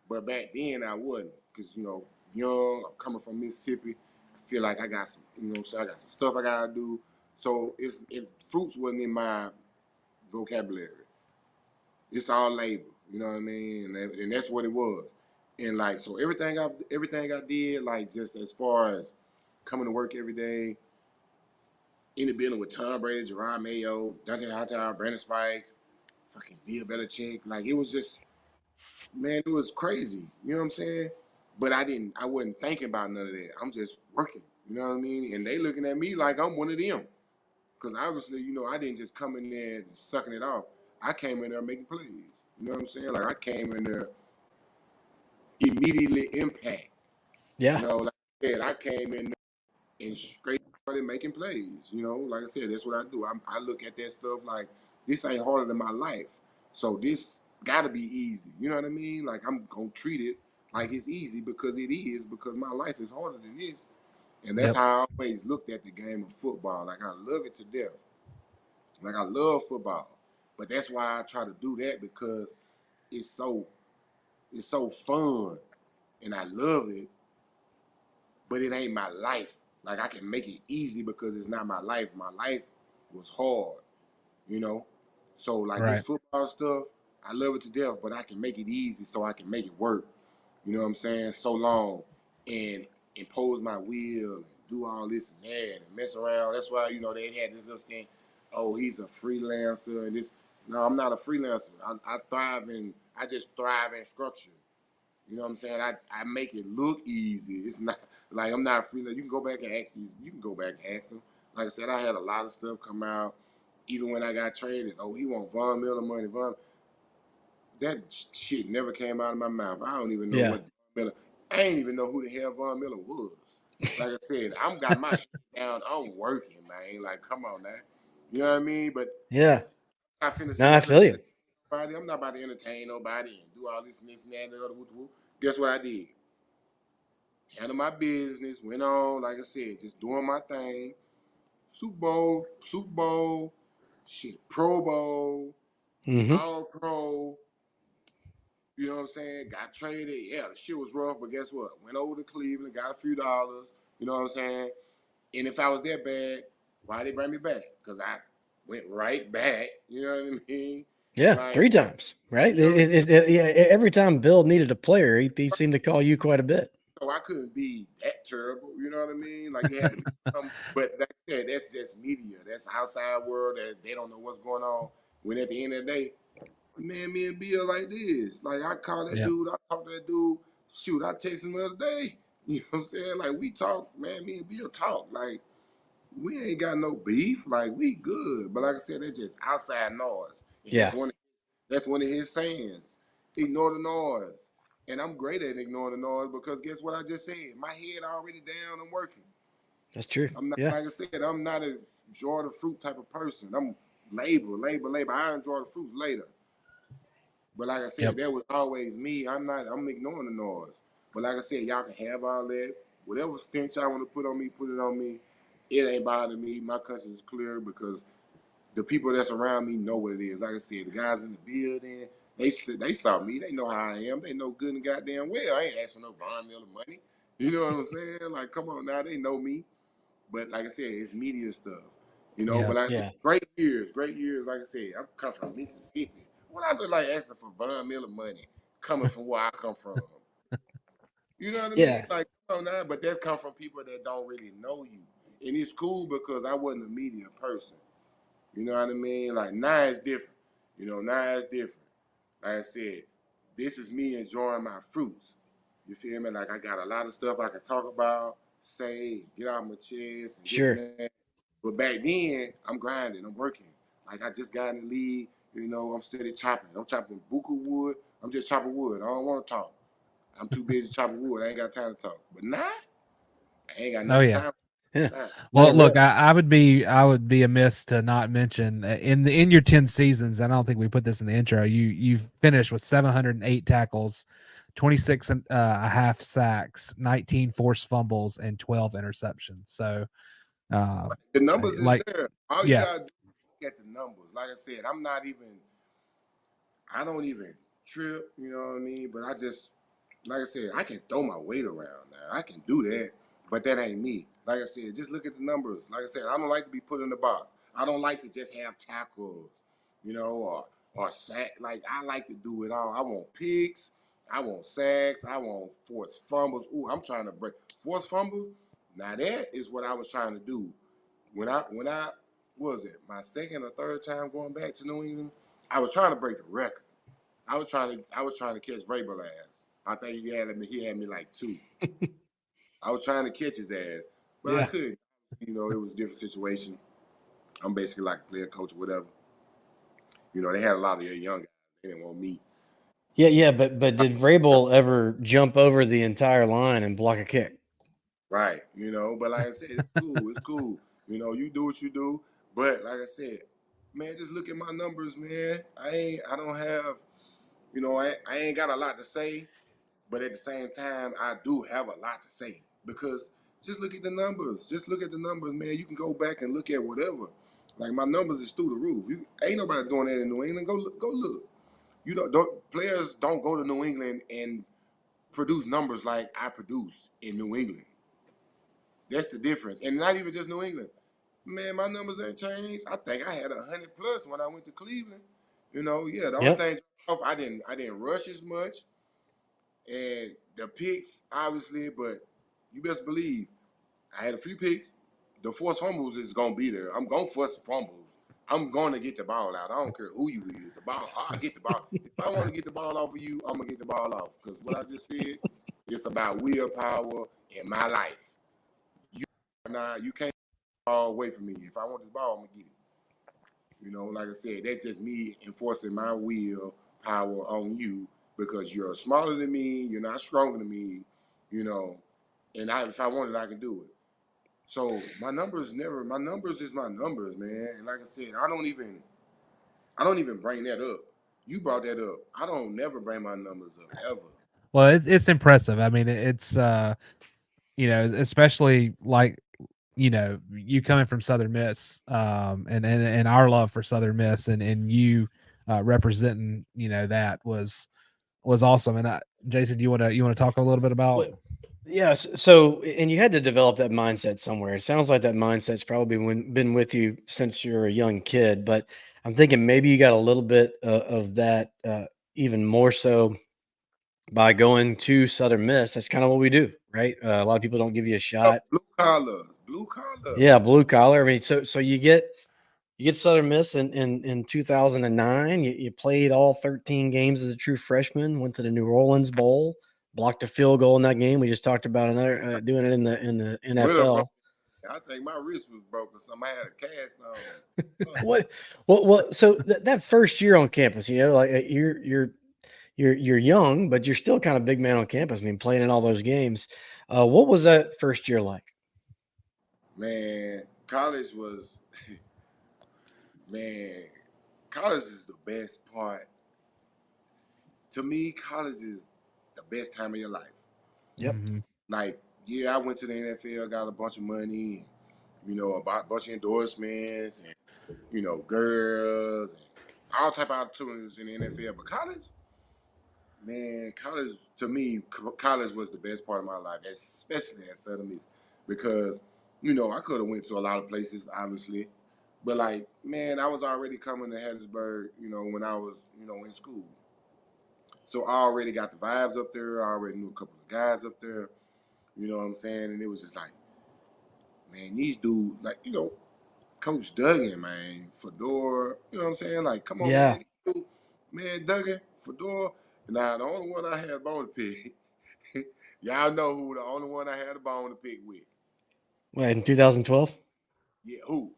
[SPEAKER 3] but back then I wasn't because, young, I'm coming from Mississippi. I feel like I got some, I got some stuff I got to do. So fruits wasn't in my vocabulary. It's all labor, you know what I mean, and that's what it was. And like so, everything I did, like just as far as coming to work every day, in the building with Tom Brady, Gerard Mayo, Dante Hightower, Brandon Spikes, fucking Bill Belichick, like it was just, man, it was crazy. You know what I'm saying? But I wasn't thinking about none of that. I'm just working. You know what I mean? And they looking at me like I'm one of them. Because obviously, I didn't just come in there just sucking it off. I came in there making plays. You know what I'm saying? Like I came in there immediately impact.
[SPEAKER 1] Yeah.
[SPEAKER 3] Like I said, I came in there and straight started making plays. Like I said, that's what I do. I look at that stuff like this ain't harder than my life. So this gotta be easy. You know what I mean? Like I'm gonna treat it like it's easy because it is, because my life is harder than this. And that's
[SPEAKER 2] Yep.
[SPEAKER 3] how I always looked at the game of football. Like I love it to death. Like I love football, but that's why I try to do that because it's so it's so fun and I love it. But it ain't my life. Like I can make it easy because it's not my life. My life was hard, you know. So like this
[SPEAKER 2] Right.
[SPEAKER 3] football stuff, I love it to death, but I can make it easy so I can make it work. You know what I'm saying? So long and impose my will and do all this and that and mess around. That's why, they had this little thing, oh, he's a freelancer and this. No, I'm not a freelancer. I just thrive in structure. You know what I'm saying? I make it look easy. It's not like I'm not freelancer. You can go back and ask these. You can go back and ask them. Like I said, I had a lot of stuff come out. Even when I got traded, oh, he want Von Miller money. That shit never came out of my mouth. I don't even know
[SPEAKER 1] Yeah.
[SPEAKER 3] what Von Miller. I ain't even know who the hell Von Miller was. Like I said, I'm got my head down. I'm working, man. Like, come on now. You know what I mean? But
[SPEAKER 1] Yeah.
[SPEAKER 3] I'm not finna
[SPEAKER 1] No,
[SPEAKER 3] sit
[SPEAKER 1] I
[SPEAKER 3] up and
[SPEAKER 1] feel you.
[SPEAKER 3] nobody. I'm not about to entertain nobody and do all this and this and that and the other. Woo, woo. Guess what I did? Handle my business. Went on, like I said, just doing my thing. Super Bowl, shit, Pro Bowl,
[SPEAKER 1] Hmm.
[SPEAKER 3] All Pro. You know what I'm saying? Got traded. Yeah, the shit was rough, but guess what? Went over to Cleveland, got a few dollars. You know what I'm saying? And if I was that bad, why they bring me back? Because I went right back. You know what I mean?
[SPEAKER 1] Yeah,
[SPEAKER 3] Like,
[SPEAKER 1] 3 times, right?
[SPEAKER 3] you know what I'm
[SPEAKER 1] Yeah, every time Bill needed a player, he seemed to call you quite a bit.
[SPEAKER 3] saying? So I couldn't be that terrible. You know what I mean? Like, it had to be something. But like I said, that's just media. That's outside world that they don't know what's going on. When at the end of the day, man, me and Bill like this. Like I call that
[SPEAKER 2] Yep.
[SPEAKER 3] dude, I talk to that dude. Shoot, I text him the other day. You know what I'm saying? Like we talk, man, me and Bill talk. Like we ain't got no beef. Like we good. But like I said, that's just outside noise. And
[SPEAKER 1] Yeah,
[SPEAKER 3] that's one of his sayings. Ignore the noise. And I'm great at ignoring the noise because guess what I just said? My head already down, I'm working.
[SPEAKER 1] that's true.
[SPEAKER 3] I'm not,
[SPEAKER 1] Yeah,
[SPEAKER 3] like I said, I'm not a enjoy the fruit type of person. I'm labor. I enjoy the fruits later. But like I
[SPEAKER 2] Yep.
[SPEAKER 3] said, that was always me. I'm ignoring the noise. But like I said, y'all can have all that. Whatever stench y'all want to put on me, put it on me. It ain't bothering me. My conscience is clear because the people that's around me know what it is. Like I said, the guys in the building, they saw me. They know how I am. They know good and goddamn well. I ain't asking no Von Miller money. You know what I'm saying? Like, come on now. They know me. But like I said, it's media stuff.
[SPEAKER 2] Yeah.
[SPEAKER 3] But like I said,
[SPEAKER 1] yeah,
[SPEAKER 3] great years. Like I said, I come from Mississippi. What I look like asking for Von Miller money coming from where I come from. You know what I mean?
[SPEAKER 1] yeah,
[SPEAKER 3] Like, come on now, but that's come from people that don't really know you. And it's cool because I wasn't a media person. You know what I mean? Like now it's different. Now it's different. Like I said, this is me enjoying my fruits. You feel me? Like I got a lot of stuff I can talk about. say, get out of my chest, and this
[SPEAKER 1] Sure.
[SPEAKER 3] and that. But back then, I'm grinding, I'm working. Like I just got in the league, I'm steady chopping. I'm chopping buku wood. I'm just chopping wood. I don't want to talk. I'm too busy chopping wood. I ain't got time to talk. But now, I ain't got
[SPEAKER 2] Oh
[SPEAKER 3] nothing
[SPEAKER 2] yeah.
[SPEAKER 3] time.
[SPEAKER 1] Yeah.
[SPEAKER 3] Now.
[SPEAKER 2] Well,
[SPEAKER 1] Man,
[SPEAKER 2] look, I would be amiss to not mention in your 10 seasons. And I don't think we put this in the intro. You've finished with 708 tackles, 26 and a half sacks, 19 forced fumbles, and 12 interceptions. So,
[SPEAKER 3] The numbers is
[SPEAKER 2] like,
[SPEAKER 3] there. All you
[SPEAKER 2] yeah,
[SPEAKER 3] gotta do is get the numbers. Like I said, I don't even trip, you know what I mean? But like I said, I can throw my weight around now. I can do that, but that ain't me. Like I said, just look at the numbers. Like I said, I don't like to be put in the box. I don't like to just have tackles, or sack. Like I like to do it all. I want picks. I want sacks. I want forced fumbles. Ooh, I'm trying to break forced fumbles. Now that is what I was trying to do when I what was it my second or third time going back to New England. I was trying to break the record. I was trying to catch Vrabel ass. I think he had me like two. I was trying to catch his ass, but I
[SPEAKER 1] yeah.
[SPEAKER 3] couldn't. It was a different situation. I'm basically like a player coach or whatever. They had a lot of young guys. They didn't want me.
[SPEAKER 1] Yeah, but did Vrabel ever jump over the entire line and block a kick?
[SPEAKER 3] Right. But like I said, it's cool. It's cool. You do what you do. But like I said, man, just look at my numbers, man. I don't have, I ain't got a lot to say. But at the same time, I do have a lot to say because just look at the numbers. Just look at the numbers, man. You can go back and look at whatever. Like my numbers is through the roof. Ain't nobody doing that in New England. Go look. Go look. Players don't go to New England and produce numbers like I produce in New England. That's the difference. And not even just New England. Man, my numbers ain't changed. I think I had 100 plus when I went to Cleveland. Yeah. The only
[SPEAKER 1] Yep.
[SPEAKER 3] thing I didn't rush as much. And the picks, obviously, but you best believe I had a few picks. The forced fumbles is gonna be there. I'm gonna force fumbles. I'm gonna get the ball out. I don't care who you is. The ball, I get the ball. If I want to get the ball off of you, I'm gonna get the ball off. Because what I just said, it's about willpower in my life. You can't take the ball away from me. If I want this ball, I'm gonna get it. Like I said, that's just me enforcing my will power on you because you're smaller than me, you're not stronger than me, you know, and if I wanted, I can do it. So my numbers is my numbers, man. And like I said, I don't even bring that up. You brought that up. I don't never bring my numbers up ever.
[SPEAKER 2] well, it's impressive. I mean, it's especially like you coming from Southern Miss, and our love for Southern Miss, and you representing that was awesome. And Jason, do you want to talk a little bit about?
[SPEAKER 1] Yes. So, and you had to develop that mindset somewhere. It sounds like that mindset's probably been with you since you're a young kid, but I'm thinking maybe you got a little bit of that even more so by going to Southern Miss. That's kind of what we do, right? A lot of people don't give you a
[SPEAKER 3] Oh,
[SPEAKER 1] shot.
[SPEAKER 3] blue collar.
[SPEAKER 1] Yeah, blue collar. I mean, so you get Southern Miss in 2009. You played all 13 games as a true freshman. Went to the New Orleans Bowl, blocked a field goal in that game. We just talked about another doing it in the
[SPEAKER 3] Well, bro,
[SPEAKER 1] NFL.
[SPEAKER 3] I think my wrist was broken. Somebody had a cast on.
[SPEAKER 1] What? So that first year on campus, like you're young, but you're still kind of big man on campus. I mean, playing in all those games. What was that first year like?
[SPEAKER 3] Man, college was man, college is the best part. To me, college is the best time of your life.
[SPEAKER 1] Yep.
[SPEAKER 2] Mhm.
[SPEAKER 3] Like, yeah, I went to the NFL, got a bunch of money, a bunch of endorsements, and girls, and all type of opportunities in the NFL. But college, man, college to me, college was the best part of my life, especially at Southern Miss, because I could have went to a lot of places, obviously, but like, man, I was already coming to Hattiesburg, when I was, in school. So I already got the vibes up there. I already knew a couple of guys up there. You know what I'm saying? And it was just like, man, these dudes, like, Coach Duggan, man, Fedora, you know what I'm saying? Like, come on,
[SPEAKER 1] Yeah.
[SPEAKER 3] man. Man, Duggan, Fedora. Now, the only one I had a bone to pick, y'all know who the only one I had a bone to pick with.
[SPEAKER 1] What, in 2012?
[SPEAKER 3] Yeah, who?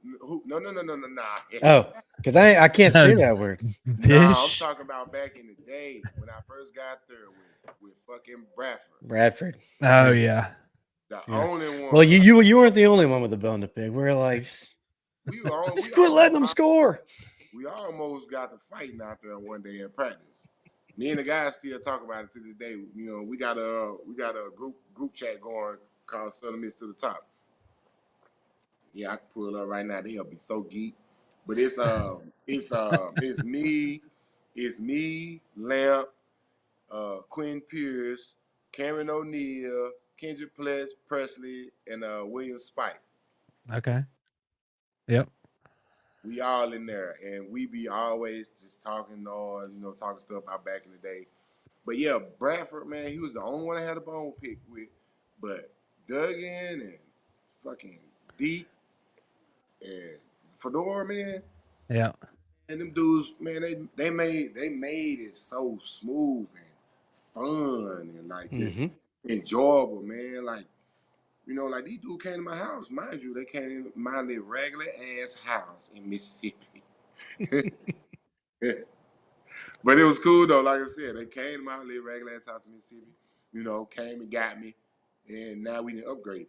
[SPEAKER 3] No, nah.
[SPEAKER 1] Oh, because I can't say that word.
[SPEAKER 3] Nah, I'm
[SPEAKER 2] Bish.
[SPEAKER 3] talking about back in the day when I first got there with fucking Bradford.
[SPEAKER 1] Bradford.
[SPEAKER 2] Oh yeah.
[SPEAKER 3] The
[SPEAKER 1] Yeah.
[SPEAKER 3] only
[SPEAKER 1] Well,
[SPEAKER 3] one.
[SPEAKER 1] you weren't the only one with a bone to pick. We're like,
[SPEAKER 3] We were on.
[SPEAKER 1] just quit letting them score.
[SPEAKER 3] We almost got to fighting out there one day in practice. Me and the guys still talk about it to this day. You know, we got a group chat going called Southern Miss to the Top. Yeah, I can pull it up right now. They'll be so geek. But it's me, Lamp, Quinn Pierce, Cameron O'Neal, Kendrick Presley, and William Spike.
[SPEAKER 2] Okay. Yep.
[SPEAKER 3] We all in there, and we be always just talking noise, talking stuff about back in the day. But yeah, Bradford, man, he was the only one I had a bone pick with. But Duggan and fucking Deep and Fedora, man,
[SPEAKER 2] Yeah.
[SPEAKER 3] and them dudes, man, they made it so smooth and fun and like just enjoyable, man. Like, like these dudes came to my house, mind you, they came to my little regular ass house in Mississippi. But it was cool though. Like I said, they came to my little regular ass house in Mississippi. Came and got me, and now we didn't upgrade.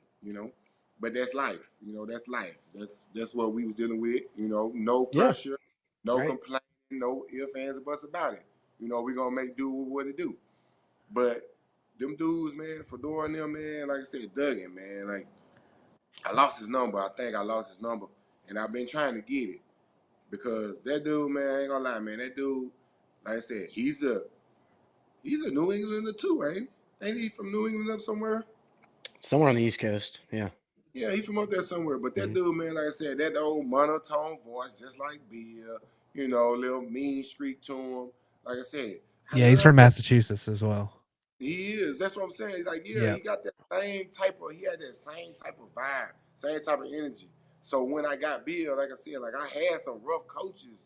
[SPEAKER 3] But that's life. That's life. That's what we was dealing with. No
[SPEAKER 1] Yeah.
[SPEAKER 3] pressure, no
[SPEAKER 1] Right.
[SPEAKER 3] complaining, no ifs, ands, or buts about it. We gonna make do with what it do. But them dudes, man, Fedora and them, man, like I said, Duggan, man, like I lost his number. I think I lost his number, and I've been trying to get it because that dude, man, I ain't gonna lie, man, that dude, like I said, he's a New Englander too, ain't he? Ain't he from New England up somewhere?
[SPEAKER 1] Somewhere on the East Coast. Yeah.
[SPEAKER 3] Yeah, he from up there somewhere. But that dude, man, like I said, that old monotone voice, just like Bill, little mean streak to him. Like I said, I
[SPEAKER 2] Yeah, he's from
[SPEAKER 3] love that.
[SPEAKER 2] Massachusetts as well.
[SPEAKER 3] He is. That's what I'm saying. Like, yeah,
[SPEAKER 2] Yeah.
[SPEAKER 3] he got that he had that same type of vibe, same type of energy. So when I got Bill, like I said, like I had some rough coaches.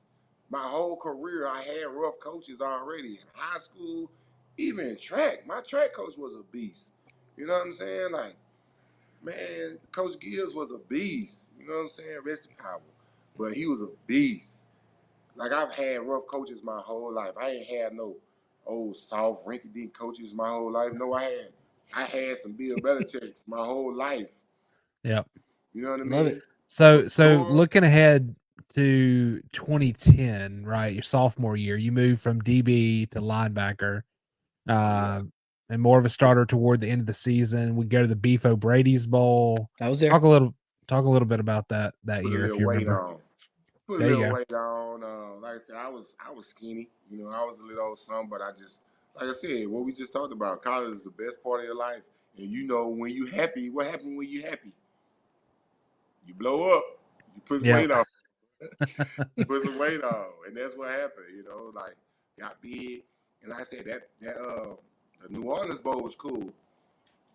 [SPEAKER 3] My whole career, I had rough coaches already in high school, even in track. My track coach was a beast. You know what I'm saying? Like, man, Coach Gibbs was a beast. You know what I'm saying? Rest in power. But he was a beast. Like, I've had rough coaches my whole life. I ain't had no old soft rinky-dink coaches my whole life. No, I had some Bill Belichick's my whole life.
[SPEAKER 2] Yep.
[SPEAKER 3] You know what I
[SPEAKER 1] Love
[SPEAKER 3] mean?
[SPEAKER 1] it.
[SPEAKER 2] So looking ahead to 2010, right? Your sophomore year, you moved from DB to linebacker, and more of a starter toward the end of the season. We go to the Beef O'Brady's Bowl.
[SPEAKER 1] I was there.
[SPEAKER 2] Talk a little bit about that
[SPEAKER 3] Put
[SPEAKER 2] year,
[SPEAKER 3] a
[SPEAKER 2] if
[SPEAKER 3] little
[SPEAKER 2] you
[SPEAKER 3] weight
[SPEAKER 2] remember.
[SPEAKER 3] on. Put a
[SPEAKER 2] There you
[SPEAKER 3] little
[SPEAKER 2] go.
[SPEAKER 3] weight on. Like I said, I was skinny. I was a little old son, but I just, like I said, what we just talked about, college is the best part of your life. And when you happy, what happened when you happy? You blow up. You put
[SPEAKER 2] Yeah.
[SPEAKER 3] weight on. Put some weight on, and that's what happened. Like got big, and like I said, the New Orleans Bowl was cool,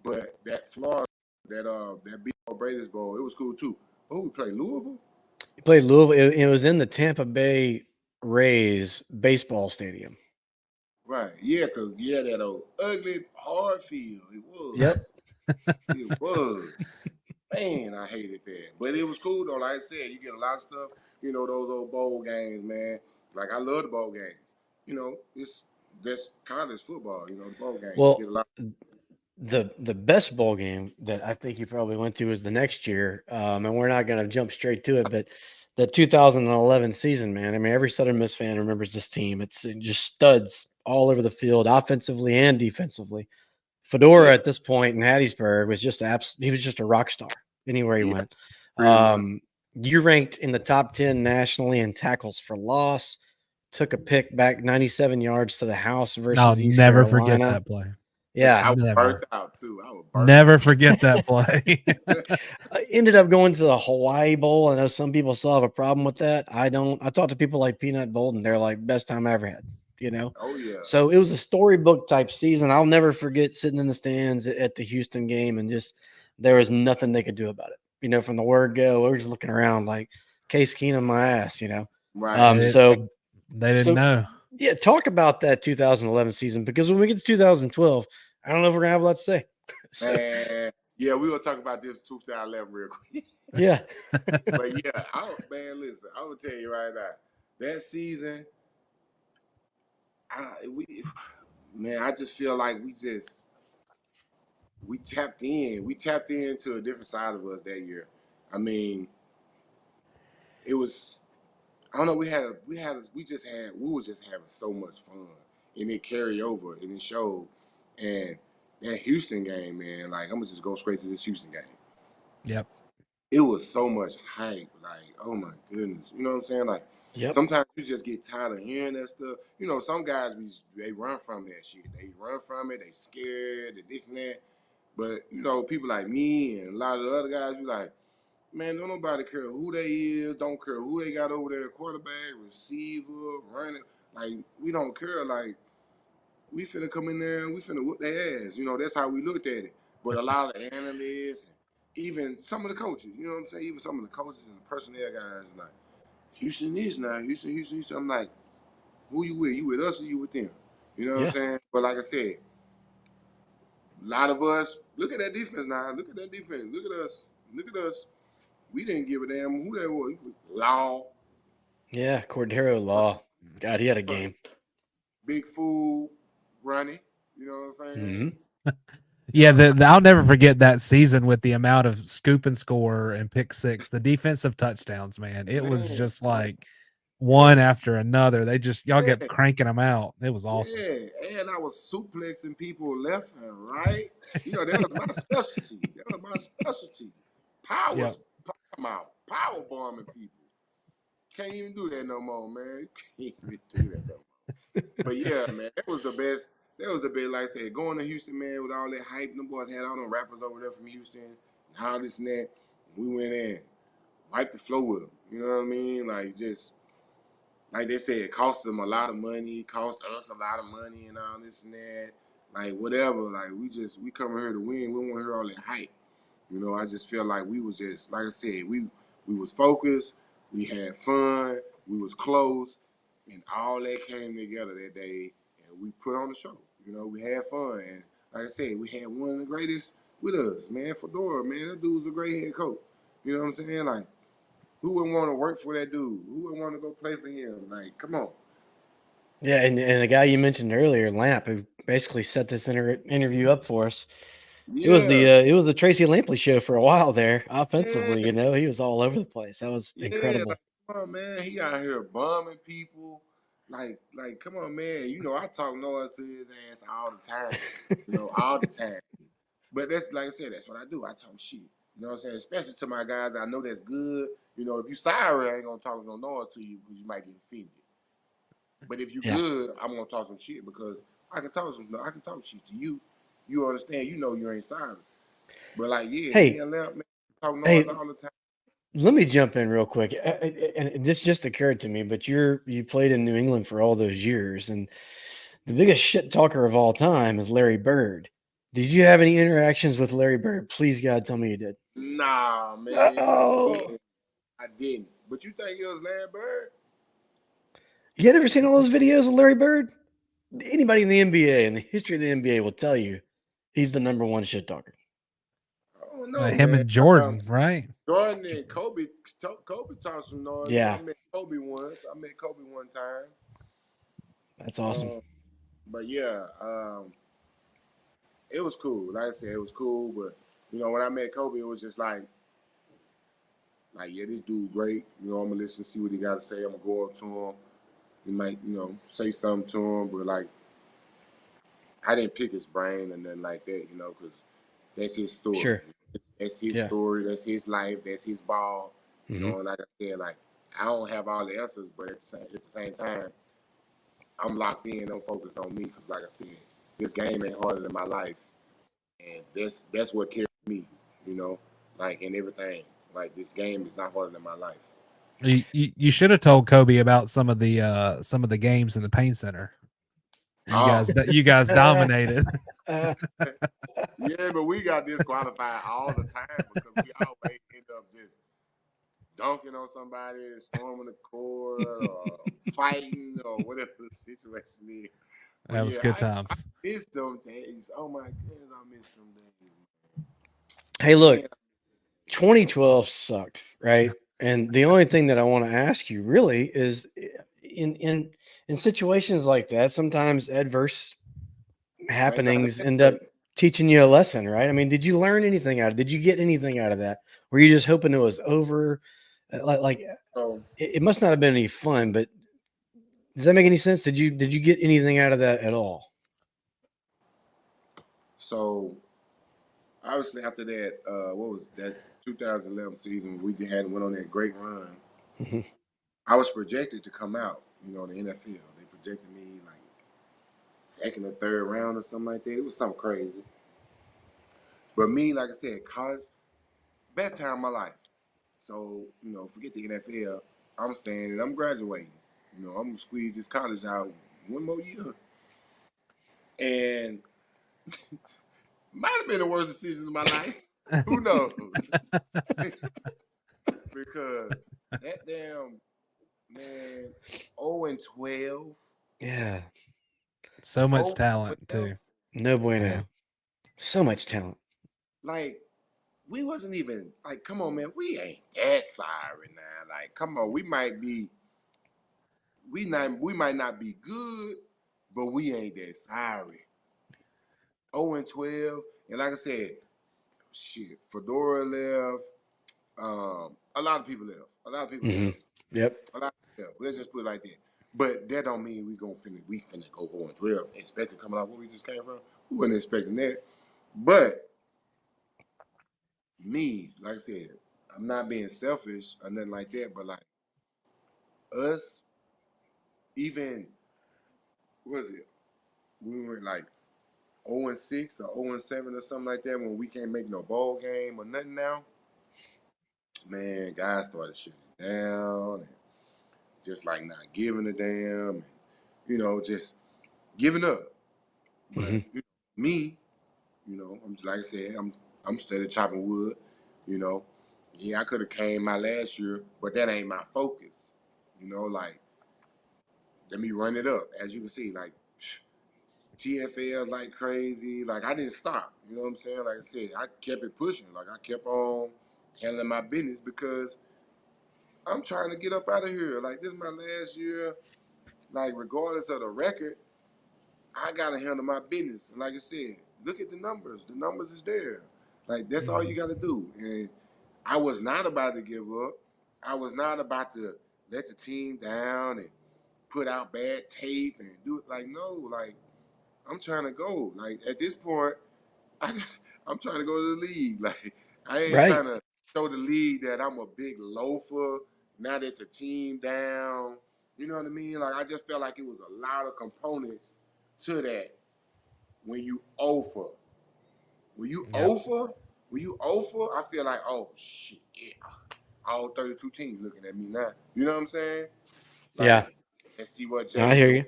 [SPEAKER 3] but that Florida, that Beef Brady's Bowl, it was cool too. Oh, we played Louisville.
[SPEAKER 1] He played Louisville. It was in the Tampa Bay Rays baseball stadium.
[SPEAKER 3] Right, yeah, because that old ugly hard field. It was.
[SPEAKER 1] Yep.
[SPEAKER 3] It was. Man, I hated that, but it was cool though. Like I said, you get a lot of stuff. Those old bowl games, man. Like I love the bowl games. That's college football. The bowl games. You get
[SPEAKER 1] Well,
[SPEAKER 3] a lot.
[SPEAKER 1] the best bowl game that I think you probably went to was the next year, and we're not going to jump straight to it, but the 2011 season, man. I mean, every Southern Miss fan remembers this team. It's just studs all over the field, offensively and defensively. Fedora at this point in Hattiesburg was just he was just a rock star anywhere he went.
[SPEAKER 3] Pretty much.
[SPEAKER 1] You ranked in the top 10 nationally in tackles for loss. Took a pick back 97 yards to the house versus
[SPEAKER 2] I'll
[SPEAKER 1] East
[SPEAKER 2] never
[SPEAKER 1] Carolina.
[SPEAKER 2] forget that play.
[SPEAKER 1] Yeah,
[SPEAKER 3] I was
[SPEAKER 2] never.
[SPEAKER 3] burnt out too. I was burnt
[SPEAKER 2] Never
[SPEAKER 3] out.
[SPEAKER 2] forget that play.
[SPEAKER 1] I ended up going to the Hawaii Bowl. I know some people still have a problem with that. I don't. I talked to people like Peanut Bolden. They're like, best time I ever had.
[SPEAKER 3] Oh yeah.
[SPEAKER 1] So it was a storybook type season. I'll never forget sitting in the stands at the Houston game and just there was nothing they could do about it. From the word go, we were just looking around like Case Keenum my ass.
[SPEAKER 3] Right.
[SPEAKER 1] So
[SPEAKER 2] they didn't know.
[SPEAKER 1] Yeah, talk about that 2011 season because when we get to 2012, I don't know if we're gonna have a lot to say.
[SPEAKER 3] Man, Yeah, we gonna talk about this 2011 real quick.
[SPEAKER 1] Yeah.
[SPEAKER 3] But yeah, man, listen, I will tell you right now, that season, man, I just feel like we tapped in. We tapped into a different side of us that year. I mean, it was I don't know. We was just having so much fun, and it carried over and it showed. And that Houston game, man, like I'm gonna just go straight to this Houston game.
[SPEAKER 2] Yep.
[SPEAKER 3] It was so much hype, like oh my goodness, you know what I'm saying? Like
[SPEAKER 1] Yep.
[SPEAKER 3] sometimes you just get tired of hearing that stuff. You know, some guys they run from that shit. They run from it. They scared. They this and that. But you know, people like me and a lot of the other guys, you like. Man, don't nobody care who they is, don't care who they got over there, quarterback, receiver, running. Like, we don't care. Like, we finna come in there and we finna whoop their ass. You know, that's how we looked at it. But a lot of the analysts, even some of the coaches, you know what I'm saying? Even some of the coaches and the personnel guys, like, Houston is now, Houston. I'm like, who you with? You with us or you with them? You know what I'm
[SPEAKER 1] Yeah.
[SPEAKER 3] saying? But like I said, a lot of us, look at that defense now. Look at that defense. Look at us. Look at us. We didn't give a damn who that was. Law,
[SPEAKER 1] Yeah. Cordero Law. God, he had a game.
[SPEAKER 3] Big Fool, Running. You know what I'm saying?
[SPEAKER 1] Hmm.
[SPEAKER 2] Yeah, I'll never forget that season with the amount of scoop and score and pick six, the defensive touchdowns, man. It was
[SPEAKER 3] Man,
[SPEAKER 2] just like
[SPEAKER 3] yeah,
[SPEAKER 2] one after another. Y'all kept
[SPEAKER 3] yeah,
[SPEAKER 2] cranking them out. It was awesome.
[SPEAKER 3] yeah. And I was suplexing people left and right. You know, that was my specialty. That was my specialty. Power,
[SPEAKER 2] Yep.
[SPEAKER 3] come out, power bombing people. Can't even do that no more, man. Can't even do that no more. But yeah, man, that was the best. That was the best. Like I said, going to Houston, man, with all that hype, them boys had all them rappers over there from Houston, and all this and that. We went in, wiped the floor with them. You know what I mean? Like just like they said, it cost them a lot of money, cost us a lot of money, and all this and that. Like whatever. Like we come here to win. We don't want to hear all that hype. You know, I just feel like we was just like I said, we was focused, we had fun, we was close, and all that came together that day, and we put on the show. You know, we had fun, and like I said, we had one of the greatest with us, man. Fedora, man, that dude's a great head coach. You know what I'm saying? Like, who wouldn't want to work for that dude? Who wouldn't want to go play for him? Like, come on.
[SPEAKER 1] Yeah. And the guy you mentioned earlier, Lamp, who basically set this interview up for us.
[SPEAKER 3] Yeah,
[SPEAKER 1] It was the Tracy Lampley show for a while there. Offensively,
[SPEAKER 3] yeah,
[SPEAKER 1] he was all over the place. That was
[SPEAKER 3] yeah. Like,
[SPEAKER 1] incredible.
[SPEAKER 3] come on, man. He out here bombing people. Like, come on, man. You know, I talk noise to his ass all the time. You know, all the time. But that's like I said, that's what I do. I talk shit. You know what I'm saying? Especially to my guys, I know that's good. You know, if you sorry, I ain't gonna talk no noise to you because you might get offended. But if you
[SPEAKER 1] Yeah.
[SPEAKER 3] good, I'm gonna talk some shit because I can talk shit to you. You understand? You know you ain't sorry. But like, yeah, me
[SPEAKER 1] Hey,
[SPEAKER 3] and Lamp, man, talk noise
[SPEAKER 1] hey,
[SPEAKER 3] all the time.
[SPEAKER 1] let me jump in real quick. And this just occurred to me, but you played in New England for all those years, and the biggest shit talker of all time is Larry Bird. Did you have any interactions with Larry Bird? Please, God, tell me you did.
[SPEAKER 3] Nah, man,
[SPEAKER 1] Oh,
[SPEAKER 3] I didn't. But you think it was Larry Bird?
[SPEAKER 1] you had ever seen all those videos of Larry Bird? Anybody in the NBA in the history of the NBA will tell you he's the number one shit talker.
[SPEAKER 3] I don't know,
[SPEAKER 2] Him
[SPEAKER 3] man.
[SPEAKER 2] and Jordan, right?
[SPEAKER 3] Jordan and Kobe talked some noise. You know,
[SPEAKER 1] Yeah,
[SPEAKER 3] I met Kobe once. I met Kobe one time.
[SPEAKER 1] that's awesome.
[SPEAKER 3] Um, but yeah, it was cool. Like I said, it was cool. But you know, when I met Kobe, it was just like yeah, this dude great. You know, I'm gonna listen, see what he got to say. I'm gonna go up to him. He might, you know, say something to him, but like I didn't pick his brain and nothing like that. You know, because that's his story.
[SPEAKER 1] Sure.
[SPEAKER 3] That's his
[SPEAKER 1] Yeah.
[SPEAKER 3] story. That's his life. That's his ball. You
[SPEAKER 1] Hmm.
[SPEAKER 3] know, and like I said, like I don't have all the answers, but at the same time, I'm locked in. I'm focused on me because, like I said, this game ain't harder than my life, and that's what carries me. You know, like in everything. Like this game is not harder than my life.
[SPEAKER 2] You should have told Kobe about some of the games in the pain center.
[SPEAKER 3] Oh,
[SPEAKER 2] You guys dominated.
[SPEAKER 3] yeah, but we got disqualified all the time because we always end up just dunking on somebody, storming the court, or fighting, or whatever the situation is. But
[SPEAKER 2] That was
[SPEAKER 3] yeah,
[SPEAKER 2] good
[SPEAKER 3] I
[SPEAKER 2] times.
[SPEAKER 3] miss them days. Oh my goodness, I miss them days.
[SPEAKER 1] Hey, look,
[SPEAKER 3] man.
[SPEAKER 1] 2012 sucked, right? And the only thing that I want to ask you really is in situations like that, sometimes adverse
[SPEAKER 3] Brings out the
[SPEAKER 1] happenings
[SPEAKER 3] best
[SPEAKER 1] end up
[SPEAKER 3] players.
[SPEAKER 1] teaching you a lesson, right? I mean, did you learn anything out of Did you get anything out of that? Were you just hoping it was over? Like
[SPEAKER 3] So
[SPEAKER 1] it must not have been any fun, but does that make any sense? Did you get anything out of that at all?
[SPEAKER 3] so obviously after that, what was that 2011 season? We had went on that great run.
[SPEAKER 1] Mhm.
[SPEAKER 3] I was projected to come out, the NFL. They projected me like second or third round or something like that. It was something crazy. But me, like I said, college, best time of my life. So, forget the NFL. I'm staying and I'm graduating. I'm gonna squeeze this college out one more year. And might have been the worst decisions of my life. Who knows? Because that damn man, 0 and 12.
[SPEAKER 1] Yeah,
[SPEAKER 2] So much
[SPEAKER 3] 0
[SPEAKER 2] talent
[SPEAKER 3] and 12.
[SPEAKER 2] too.
[SPEAKER 1] no
[SPEAKER 2] Yeah.
[SPEAKER 1] bueno. So much talent.
[SPEAKER 3] Like, we wasn't even like, come on, man, we ain't that sorry now. Like, come on, we might not be good, but we ain't that sorry. 0 and 12. And like I said, shit, Fedora left. A lot of people left. A lot of people
[SPEAKER 1] Hmm.
[SPEAKER 3] left.
[SPEAKER 1] Yep.
[SPEAKER 3] A lot of people left. Let's just put it like that. But that don't mean we finna go 0 and 12, especially coming out where we just came from. We wasn't expecting that. But me, like I said, I'm not being selfish or nothing like that, but like us, even what was it? We were like 0 and 6 or 0 and 7 or something like that when we can't make no bowl game or nothing now. Man, guys started shutting down and just like not giving a damn and just giving up. But
[SPEAKER 1] Hmm.
[SPEAKER 3] me, I'm like I said, I'm steady chopping wood, you know. Yeah, I could have came my last year, but that ain't my focus. Like let me run it up. As you can see, like TFL like crazy. Like I didn't stop. You know what I'm saying? Like I said, I kept it pushing. Like I kept on handling my business because I'm trying to get up out of here. Like this is my last year. Like regardless of the record, I gotta handle my business. And like I said, look at the numbers. The numbers is there. Like that's all you gotta do. And I was not about to give up. I was not about to let the team down and put out bad tape and do it. Like no, like I'm trying to go. Like at this point, I, I'm trying to go to the league. Like I ain't
[SPEAKER 1] Right.
[SPEAKER 3] trying to show the league that I'm a big loafer. Now that the team down, you know what I mean? Like I just felt like it was a lot of components to that when you offer. When you
[SPEAKER 2] Yep.
[SPEAKER 3] offer, I feel like, oh shit, yeah. All 32 teams looking at me now. You know what I'm saying?
[SPEAKER 1] Yeah.
[SPEAKER 3] Like, let's see what
[SPEAKER 1] No, I
[SPEAKER 3] Jake's
[SPEAKER 1] hear
[SPEAKER 3] doing.
[SPEAKER 1] you.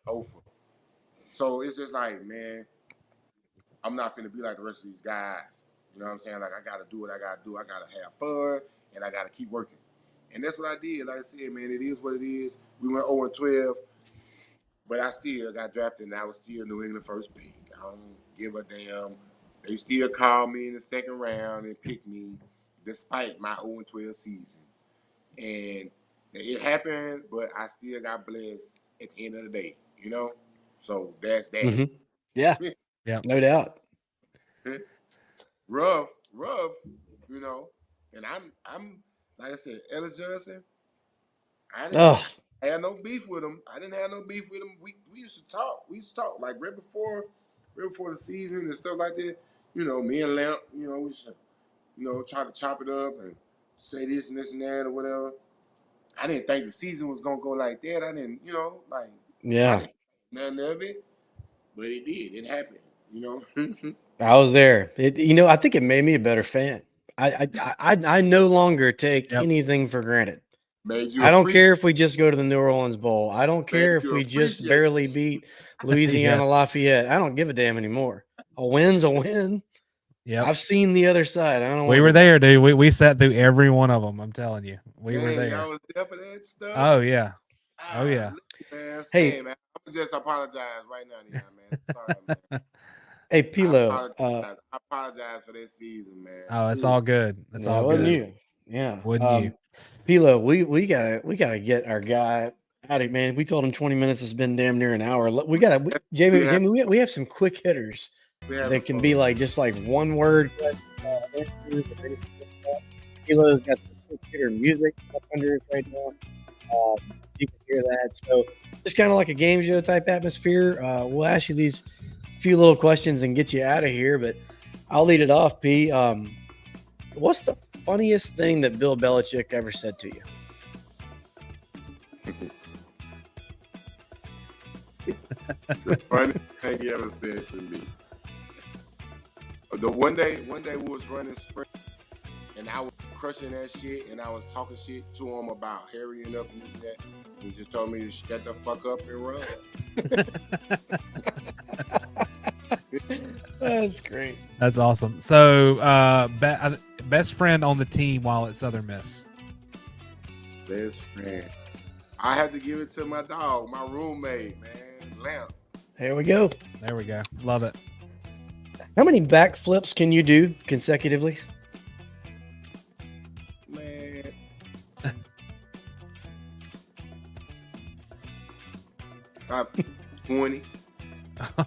[SPEAKER 3] Offer. So it's just like, man, I'm not finna be like the rest of these guys. You know what I'm saying? Like I gotta do what I gotta do. I gotta have fun and I gotta keep working. And that's what I did. Like I said, man, it is what it is. We went 0 and 12, but I still got drafted and I was still New England first pick. I don't give a damn. They still called me in the second round and picked me despite my 0 and 12 season. And it happened, but I still got blessed at the end of the day, you know? So that's that.
[SPEAKER 1] Hmm. Yeah.
[SPEAKER 2] Yep.
[SPEAKER 1] No doubt.
[SPEAKER 3] rough, you know. And I'm like I said, Ellis Johnson, I didn't
[SPEAKER 1] Oh,
[SPEAKER 3] have no beef with him. I didn't have no beef with him. We used to talk. We used to talk like right before the season and stuff like that. Me and Lamp, we used to, try to chop it up and say this and this and that or whatever. I didn't think the season was gonna go like that. I didn't, like I
[SPEAKER 1] yeah.
[SPEAKER 3] didn't none of it, but it did. It happened, you know.
[SPEAKER 1] I was there. I think it made me a better fan. I no longer take
[SPEAKER 2] Yep.
[SPEAKER 1] anything for granted.
[SPEAKER 3] Made you
[SPEAKER 1] I don't
[SPEAKER 3] appreciate.
[SPEAKER 1] care if we just go to the New Orleans Bowl. I don't
[SPEAKER 3] Made
[SPEAKER 1] care if
[SPEAKER 3] you
[SPEAKER 1] we just
[SPEAKER 3] appreciate
[SPEAKER 1] barely
[SPEAKER 3] this.
[SPEAKER 1] beat
[SPEAKER 2] Yeah.
[SPEAKER 1] Louisiana Lafayette. I don't give a damn anymore. A win's a win.
[SPEAKER 2] Yep.
[SPEAKER 1] I've seen the other side. I don't want
[SPEAKER 2] We
[SPEAKER 1] to
[SPEAKER 2] were
[SPEAKER 1] go back.
[SPEAKER 2] there, dude. We sat through every one of them. I'm telling you, we were
[SPEAKER 3] Man, y'all
[SPEAKER 2] there.
[SPEAKER 3] was there for that stuff.
[SPEAKER 2] Oh yeah. Oh
[SPEAKER 3] Ah,
[SPEAKER 2] yeah.
[SPEAKER 3] man. Hey,
[SPEAKER 1] Hey,
[SPEAKER 3] man. I'm just apologize right now, to y'all, man. Sorry, man.
[SPEAKER 1] Hey,
[SPEAKER 3] I
[SPEAKER 1] Pilo.
[SPEAKER 3] apologize for this season, man.
[SPEAKER 2] Oh, it's all good. It's
[SPEAKER 1] Yeah,
[SPEAKER 2] all
[SPEAKER 1] it wasn't
[SPEAKER 2] good.
[SPEAKER 1] you. Yeah.
[SPEAKER 2] Wasn't you.
[SPEAKER 1] Pilo, we gotta get our guy out of man. We told him 20 minutes has been damn near an hour. Jamie,
[SPEAKER 3] Yeah.
[SPEAKER 1] we have some quick hitters
[SPEAKER 3] We having
[SPEAKER 1] that can
[SPEAKER 3] fun.
[SPEAKER 1] be like just like one word answers or anything like that. Pilo's got the quick hitter music up under us right now. You can hear that. So just kind of like a game show type atmosphere. We'll ask you these few little questions and get you out of here, but I'll lead it off, P. What's the funniest thing that Bill Belichick ever said to you?
[SPEAKER 3] The funniest thing he ever said to me. The one day we was running sprint, and I was crushing that shit, and I was talking shit to him about hurrying up and this and that. He just told me to shut the fuck up and run.
[SPEAKER 1] That's great.
[SPEAKER 2] That's awesome. So, best friend on the team while at Southern Miss.
[SPEAKER 3] Best friend. I have to give it to my dog, my roommate, man, Lamp.
[SPEAKER 1] Here we go.
[SPEAKER 2] There we go. Love it.
[SPEAKER 1] How many backflips can you do consecutively?
[SPEAKER 3] Man. About 20.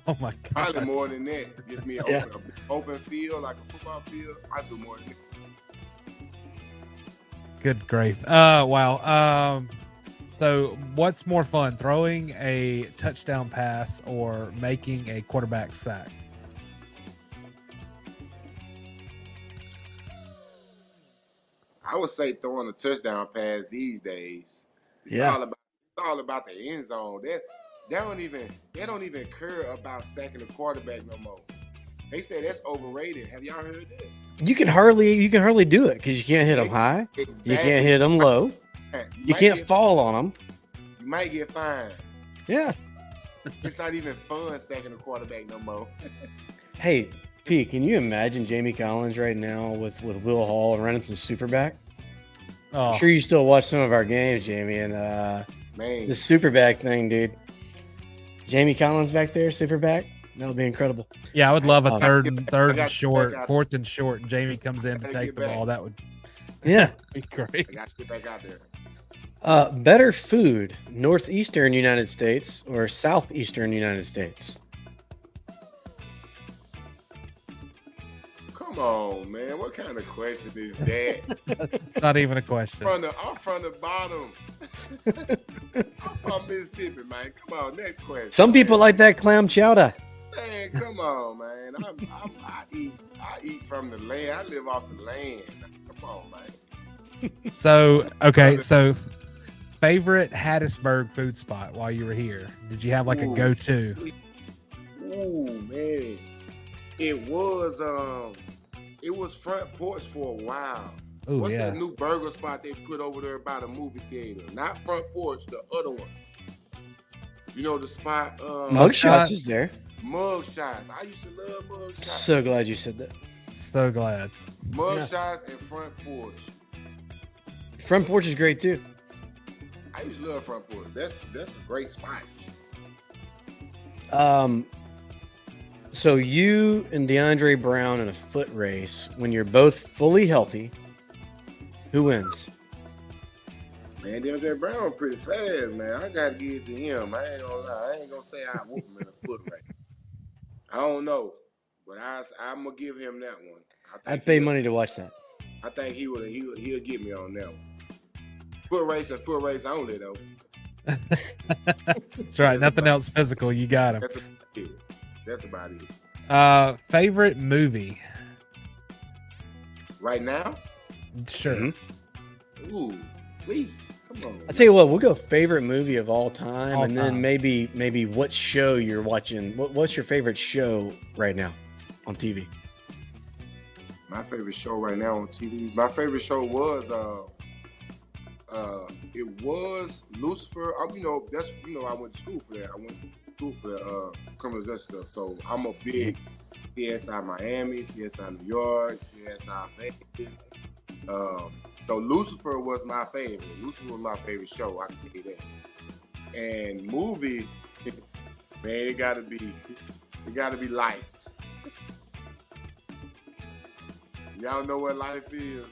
[SPEAKER 2] Oh my god.
[SPEAKER 3] Probably more than that. Give me an
[SPEAKER 1] Yeah.
[SPEAKER 3] open field, like a football field. I do more than that.
[SPEAKER 2] Good grief. Wow. So what's more fun, throwing a touchdown pass or making a quarterback sack?
[SPEAKER 3] I would say throwing a touchdown pass these days. It's
[SPEAKER 1] Yeah.
[SPEAKER 3] all about the end zone. They don't even care about sacking the quarterback no more. They say that's overrated. Have y'all heard that?
[SPEAKER 1] You can hardly do it because you can't hit them high.
[SPEAKER 3] Exactly.
[SPEAKER 1] You can't hit them low. You can't fall on them.
[SPEAKER 3] You might get fined.
[SPEAKER 1] Yeah.
[SPEAKER 3] It's not even fun sacking the quarterback no more.
[SPEAKER 1] Hey, P, can you imagine Jamie Collins right now with Will Hall running some superback?
[SPEAKER 2] Oh,
[SPEAKER 1] I'm sure you still watch some of our games, Jamie, and
[SPEAKER 3] Man,
[SPEAKER 1] the superback thing, dude. Jamie Collins back there, superback. That would be incredible.
[SPEAKER 2] yeah, I would love a
[SPEAKER 1] I
[SPEAKER 2] third
[SPEAKER 3] I
[SPEAKER 2] and
[SPEAKER 3] got
[SPEAKER 2] short,
[SPEAKER 3] back out.
[SPEAKER 2] fourth and short, and Jamie comes in to
[SPEAKER 3] Gotta
[SPEAKER 2] take
[SPEAKER 3] get
[SPEAKER 2] the
[SPEAKER 3] back.
[SPEAKER 2] ball. That would
[SPEAKER 1] Yeah.
[SPEAKER 2] be great.
[SPEAKER 3] I got to get back out there.
[SPEAKER 1] Better food, northeastern United States or southeastern United States?
[SPEAKER 3] Come on, man. What kind of question is that?
[SPEAKER 2] It's not even a question.
[SPEAKER 3] I'm from the bottom. I'm from Mississippi, man. Come on, next question.
[SPEAKER 1] Some people like that clam chowder.
[SPEAKER 3] Man, come on, man. I eat from the land. I live off the land. Come on, man.
[SPEAKER 2] So, okay, so favorite Hattiesburg food spot while you were here? Did you have like a
[SPEAKER 3] Ooh.
[SPEAKER 2] go-to?
[SPEAKER 3] Ooh, man. It was Front Porch for a while.
[SPEAKER 2] Oh
[SPEAKER 3] What's
[SPEAKER 2] yeah.
[SPEAKER 3] that new burger spot they put over there by the movie theater? Not Front Porch, the other one. You know the spot?
[SPEAKER 1] Mugshots is there.
[SPEAKER 3] Mugshots. I used to love Mugshots.
[SPEAKER 1] So glad you said that.
[SPEAKER 2] So glad.
[SPEAKER 3] Mugshots and Front Porch.
[SPEAKER 1] Front porch is great too.
[SPEAKER 3] I used to love Front Porch. That's a great spot.
[SPEAKER 1] So you and DeAndre Brown in a foot race when you're both fully healthy, who wins?
[SPEAKER 3] Man, DeAndre Brown pretty fast, man. I gotta give it to him. I ain't gonna lie. I ain't gonna say I whoop him in a foot race. I don't know, but I'm gonna give him that one.
[SPEAKER 1] I'd pay money to watch that.
[SPEAKER 3] I think he'll get me on that one. Foot race and foot race only though.
[SPEAKER 2] That's right. Nothing else physical. You got him.
[SPEAKER 3] That's about it. That's about it.
[SPEAKER 2] Favorite movie?
[SPEAKER 3] Right now?
[SPEAKER 2] Sure.
[SPEAKER 1] Mhm.
[SPEAKER 3] Ooh, wait. Come on.
[SPEAKER 1] I'll tell you what, we'll go favorite movie of all time,
[SPEAKER 2] All
[SPEAKER 1] and
[SPEAKER 2] time.
[SPEAKER 1] then maybe what show you're watching. What's your favorite show right now on TV?
[SPEAKER 3] My favorite show right now on TV. My favorite show was it was Lucifer. I went to school for that. I went to school for criminal justice stuff. So I'm a big CSI Miami, CSI New York, CSI Vegas. So Lucifer was my favorite. Lucifer was my favorite show. I can tell you that. And movie, man, it gotta be Life. Y'all know what life is.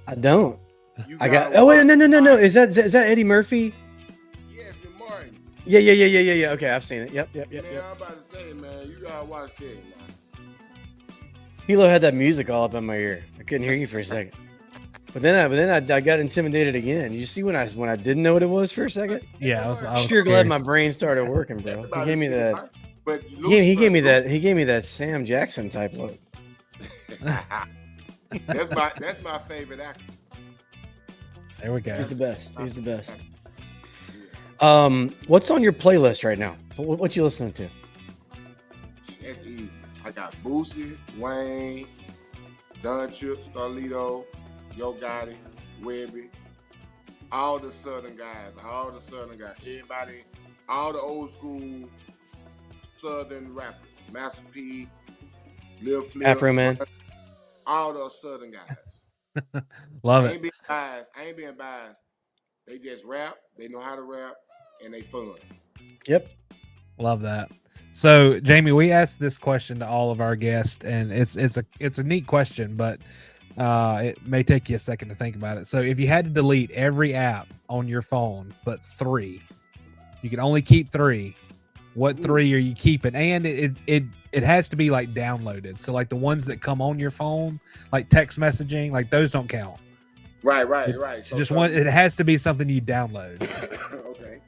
[SPEAKER 1] I don't.
[SPEAKER 3] You
[SPEAKER 1] I got.
[SPEAKER 3] gotta
[SPEAKER 1] Oh wait,
[SPEAKER 3] work
[SPEAKER 1] no.
[SPEAKER 3] hard.
[SPEAKER 1] Is that Eddie Murphy?
[SPEAKER 3] Yes, and Martin.
[SPEAKER 1] Yeah. Okay, I've seen it. Yep.
[SPEAKER 3] Man, I'm about to say, man, you gotta watch that. Man.
[SPEAKER 1] Hilo had that music all up in my ear. I couldn't hear you for a second. But then I got intimidated again. You see when I didn't know what it was for a second?
[SPEAKER 2] Yeah, I was
[SPEAKER 1] Sure glad
[SPEAKER 2] scared.
[SPEAKER 1] my brain started working, bro. He gave me that.
[SPEAKER 3] But
[SPEAKER 1] He gave me that. He gave me that Sam Jackson type look.
[SPEAKER 3] That's my favorite actor.
[SPEAKER 2] There we go.
[SPEAKER 1] He's the best. He's the best. What's on your playlist right now? What you listening to?
[SPEAKER 3] That's easy. I got Boosie, Wayne, Don Chip, Starlito, Yo Gotti, Webby, all the Southern guys, everybody, all the old school Southern rappers, Master P, Lil Flip,
[SPEAKER 1] Afro Man.
[SPEAKER 3] all those Southern guys.
[SPEAKER 2] Love
[SPEAKER 3] I
[SPEAKER 2] it.
[SPEAKER 3] ain't being biased. They just rap. They know how to rap, and they fun.
[SPEAKER 1] Yep.
[SPEAKER 2] Love that. So, Jamie, we asked this question to all of our guests, and it's a neat question, but it may take you a second to think about it. So, if you had to delete every app on your phone but 3, you can only keep 3. What 3 are you keeping? And it has to be like downloaded. So, like the ones that come on your phone, like text messaging, like those don't count.
[SPEAKER 3] Right.
[SPEAKER 2] So just one. It has to be something you download.
[SPEAKER 3] Okay.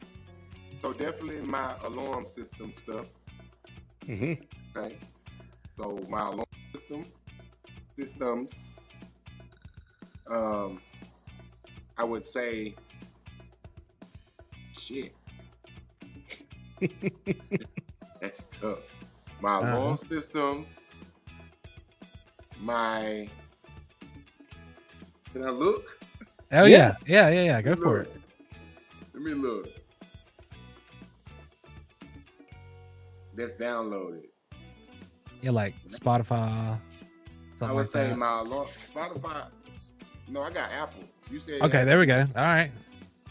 [SPEAKER 3] So definitely my alarm system stuff.
[SPEAKER 1] Mm-hmm.
[SPEAKER 3] Okay. So my alarm systems. I would say, shit. That's tough. My alarm systems. My. Can I look?
[SPEAKER 2] Oh yeah. Go for it.
[SPEAKER 3] Let me look. That's downloaded.
[SPEAKER 2] Yeah, like Spotify.
[SPEAKER 3] I would say my alarm Spotify. No, I got Apple. You said
[SPEAKER 2] okay.
[SPEAKER 3] Apple.
[SPEAKER 2] There we go. All right.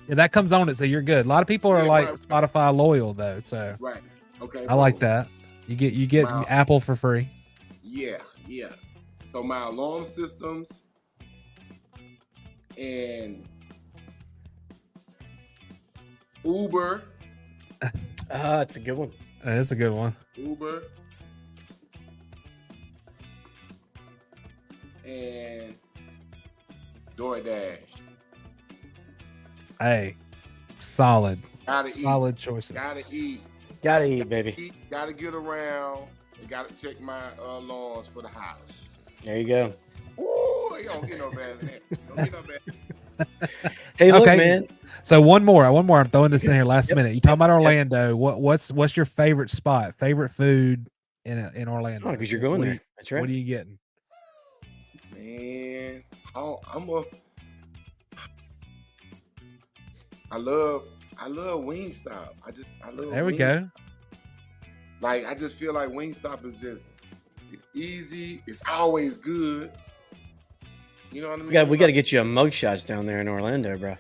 [SPEAKER 2] Yeah, that comes on it, so you're good. A lot of people are like Spotify loyal though, so
[SPEAKER 3] right. Okay.
[SPEAKER 2] I like that. You get Apple for free.
[SPEAKER 3] Yeah. So my alarm systems and Uber.
[SPEAKER 1] That's a good one.
[SPEAKER 2] That's a good one.
[SPEAKER 3] Uber and DoorDash.
[SPEAKER 2] Hey, solid choices.
[SPEAKER 3] Gotta eat.
[SPEAKER 1] Gotta eat, baby.
[SPEAKER 3] Gotta get around. And gotta check my alarms for the house.
[SPEAKER 1] There you go.
[SPEAKER 3] Ooh, you don't get no better than that. Don't get no better.
[SPEAKER 1] Hey, look, man.
[SPEAKER 2] So one more. I'm throwing this in here last minute. You talking about Orlando? What's your favorite spot? Favorite food in Orlando?
[SPEAKER 1] Oh, because you're going there. That's right.
[SPEAKER 2] What are you getting?
[SPEAKER 3] Man, I love Wingstop. I love.
[SPEAKER 2] There we go.
[SPEAKER 3] Like I just feel like Wingstop is it's easy. It's always good. You know what I mean?
[SPEAKER 1] We got to get you a mugshots down there in Orlando, bro.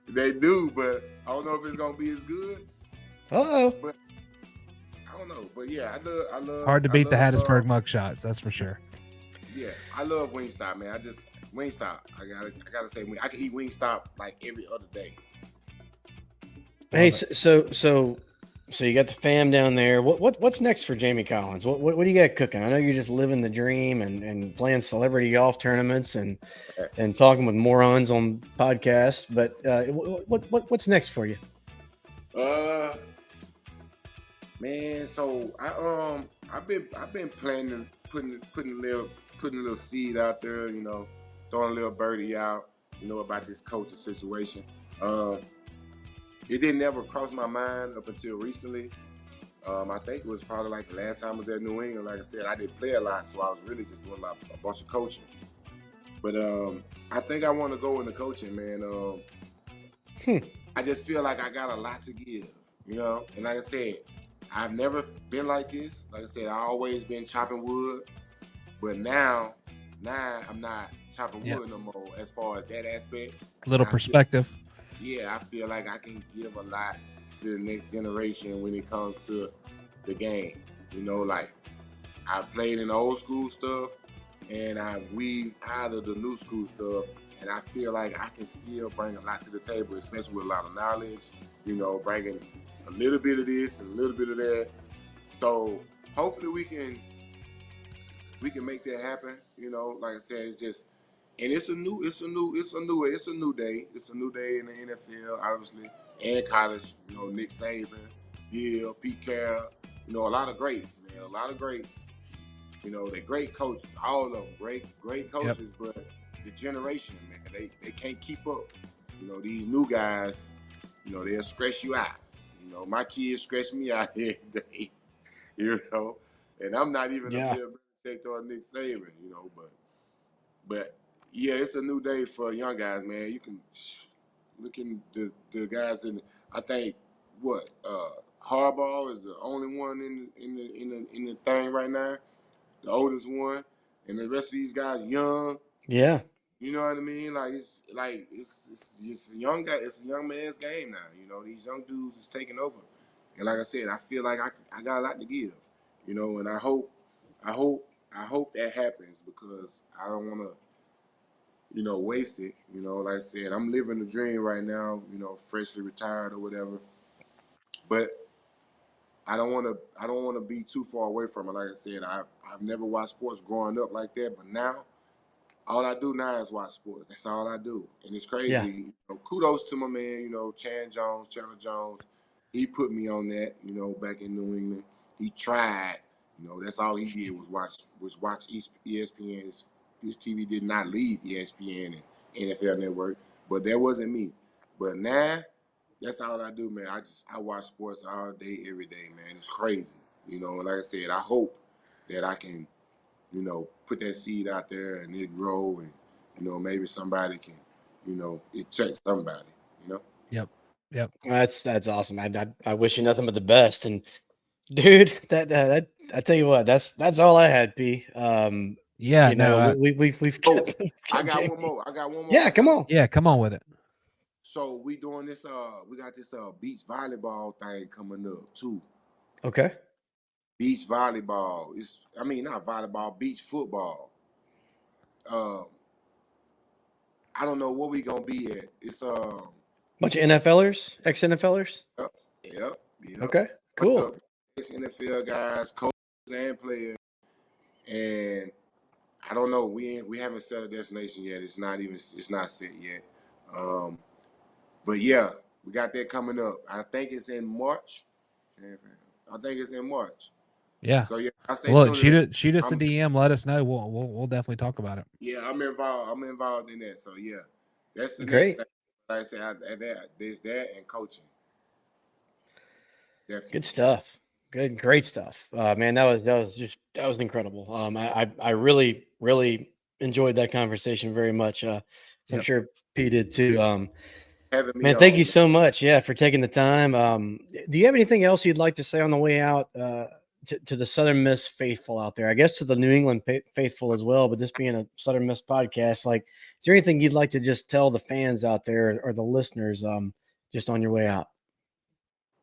[SPEAKER 3] They do, but I don't know if it's gonna be as good.
[SPEAKER 1] But
[SPEAKER 3] I don't know. But yeah, I love.
[SPEAKER 2] It's hard to beat the Hattiesburg mugshots, that's for sure.
[SPEAKER 3] Yeah, I love Wingstop, man. Wingstop. I gotta say, I can eat Wingstop like every other day.
[SPEAKER 1] Hey, so you got the fam down there. What's next for Jamie Collins? What do you got cooking? I know you're just living the dream and playing celebrity golf tournaments and talking with morons on podcasts. But what's next for you?
[SPEAKER 3] Man, so I've been planning putting a little seed out there, you know, throwing a little birdie out, you know, about this coaching situation. It didn't ever cross my mind up until recently. I think it was probably like the last time I was at New England. Like I said, I didn't play a lot, so I was really just doing a bunch of coaching. But I think I want to go into coaching, man. I just feel like I got a lot to give, you know? And like I said, I've never been like this. Like I said, I've always been chopping wood. But now I'm not chopping wood no more as far as that aspect.
[SPEAKER 2] Little perspective.
[SPEAKER 3] I feel like I can give a lot to the next generation when it comes to the game. You know, like I played in the old school stuff, and I weaved out of the new school stuff. And I feel like I can still bring a lot to the table, especially with a lot of knowledge. Bringing a little bit of this and a little bit of that. So hopefully we can make that happen. Like I said, it's just, and it's a new day. It's a new day in the NFL, obviously, and college. Nick Saban, Bill, Pete Carroll. A lot of greats, man. A lot of greats. They're great coaches. All of them great coaches. Yep. But the generation, man, they can't keep up. These new guys, they'll stress you out. My kids stress me out every day. And I'm not even a Bill Belichick or Nick Saban. But yeah, it's a new day for young guys, man. You can look in the guys in. I think Harbaugh is the only one in the thing right now, the oldest one, and the rest of these guys young.
[SPEAKER 1] Yeah.
[SPEAKER 3] You know what I mean? It's a young guy. It's a young man's game now. These young dudes is taking over, and like I said, I feel like I got a lot to give. And I hope that happens because I don't want to, waste it. Like I said, I'm living the dream right now. Freshly retired or whatever, but I don't want to be too far away from it. Like I said, I've never watched sports growing up like that, but now. All I do now is watch sports. That's all I do. And it's crazy.
[SPEAKER 1] Yeah.
[SPEAKER 3] Kudos to my man, Chandler Jones. He put me on that, back in New England. He tried. That's all he did was watch ESPN. His TV did not leave ESPN and NFL Network. But that wasn't me. But now, that's all I do, man. I watch sports all day, every day, man. It's crazy. And like I said, I hope that I can put that seed out there and it grow and, maybe somebody can, it touch somebody,
[SPEAKER 2] Yep.
[SPEAKER 1] That's awesome. I wish you nothing but the best. And dude, that I tell you what, that's all I had, P.
[SPEAKER 2] Yeah,
[SPEAKER 1] we've kept,
[SPEAKER 3] I got one more.
[SPEAKER 1] Yeah, come on.
[SPEAKER 2] Yeah, come on with it.
[SPEAKER 3] So we doing this, we got this beach volleyball thing coming up too.
[SPEAKER 1] Okay.
[SPEAKER 3] Beach volleyball. Not volleyball, beach football. I don't know where we gonna be at. It's
[SPEAKER 1] bunch of NFLers, ex-NFLers.
[SPEAKER 3] Yep.
[SPEAKER 1] Okay, cool.
[SPEAKER 3] It's NFL guys, coaches, and players, and I don't know. We haven't set a destination yet. It's not set yet. But yeah, we got that coming up. I think it's in March.
[SPEAKER 2] Yeah.
[SPEAKER 3] So yeah, I stay
[SPEAKER 2] Look,
[SPEAKER 3] tuned.
[SPEAKER 2] shoot us a DM. Let us know. We'll definitely talk about it.
[SPEAKER 3] Yeah, I'm involved in that. So yeah, that's the
[SPEAKER 1] Great.
[SPEAKER 3] next thing. Like I said, there's that and coaching. Definitely.
[SPEAKER 1] Good stuff. Great stuff. Man, that was incredible. I really, really enjoyed that conversation very much. So I'm sure P did too.
[SPEAKER 3] Having me
[SPEAKER 1] Man,
[SPEAKER 3] on.
[SPEAKER 1] thank you so much. Yeah, for taking the time. Do you have anything else you'd like to say on the way out to the Southern Miss faithful out there? I guess to the New England faithful as well. But this being a Southern Miss podcast, is there anything you'd like to just tell the fans out there or the listeners just on your way out?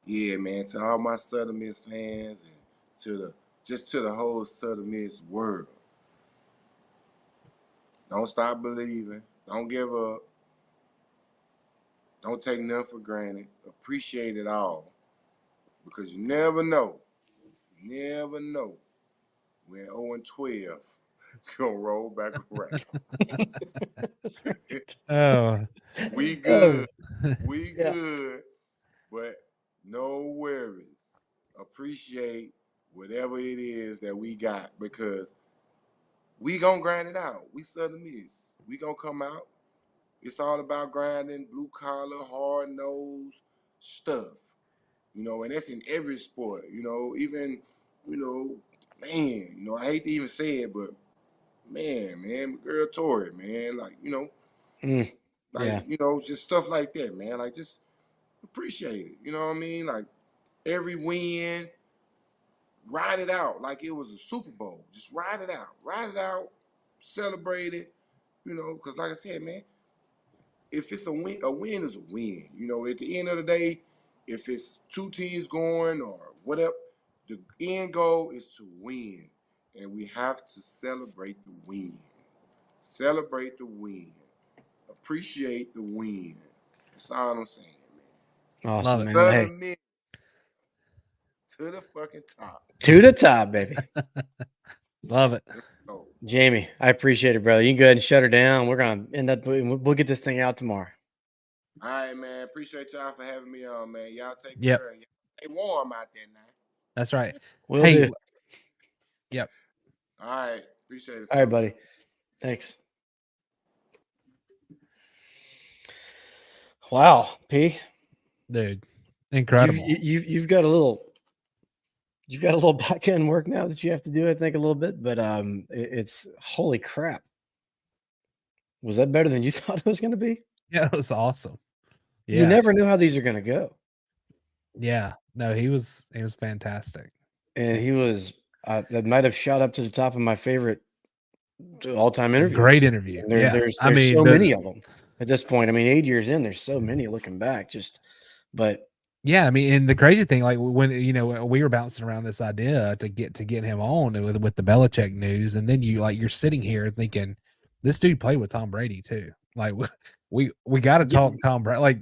[SPEAKER 3] Yeah, man. To all my Southern Miss fans and to the whole Southern Miss world, don't stop believing. Don't give up. Don't take nothing for granted. Appreciate it all. Because you never know. When 0-12 gonna roll back around.
[SPEAKER 2] Oh.
[SPEAKER 3] We good. We good. But no worries. Appreciate whatever it is that we got because we gonna grind it out. We Southern Miss. We gonna come out. It's all about grinding, blue collar, hard nose stuff. And that's in every sport. Even, man, I hate to even say it, but man, girl Tori, man, just stuff like that, man. Just appreciate it. You know what I mean? Every win, ride it out like it was a Super Bowl. Just ride it out, celebrate it. Because like I said, man, if it's a win is a win. At the end of the day, if it's two teams going or whatever, the end goal is to win. and we have to celebrate the win. Celebrate the win. Appreciate the win. That's all I'm saying, man.
[SPEAKER 1] Awesome,
[SPEAKER 2] Love it.
[SPEAKER 1] man. Well, hey,
[SPEAKER 3] Southern Miss to the fucking top.
[SPEAKER 1] to the top, baby.
[SPEAKER 2] Love it.
[SPEAKER 3] Oh,
[SPEAKER 1] Jamie, I appreciate it, brother. You can go ahead and shut her down. We're gonna end up. We'll get this thing out tomorrow.
[SPEAKER 3] all right, man. Appreciate y'all for having me on, man. Y'all take
[SPEAKER 2] Yep.
[SPEAKER 3] care. Y'all stay warm out there now.
[SPEAKER 2] That's right.
[SPEAKER 1] Will
[SPEAKER 2] Hey,
[SPEAKER 1] do.
[SPEAKER 2] yep.
[SPEAKER 3] All right. Appreciate it.
[SPEAKER 1] All right,
[SPEAKER 3] fellas.
[SPEAKER 1] buddy. Thanks. Wow, P.
[SPEAKER 2] Dude, incredible.
[SPEAKER 1] You've got a little. You've got a little back end work now that you have to do. I think a little bit, but it's holy crap. Was that better than you thought it was going to be?
[SPEAKER 2] Yeah, it was awesome. Yeah.
[SPEAKER 1] You never know how these are going to go.
[SPEAKER 2] Yeah. No, he was fantastic.
[SPEAKER 1] And he was that might have shot up to the top of my favorite all-time interviews.
[SPEAKER 2] Great interview.
[SPEAKER 1] And there's
[SPEAKER 2] I mean,
[SPEAKER 1] so many of them at this point. I mean, 8 years in, there's so many looking back. But
[SPEAKER 2] yeah, I mean, and the crazy thing, like when we were bouncing around this idea to get him on with the Belichick news, and then you're sitting here thinking, this dude played with Tom Brady too. Like we got to talk Tom Brady. Like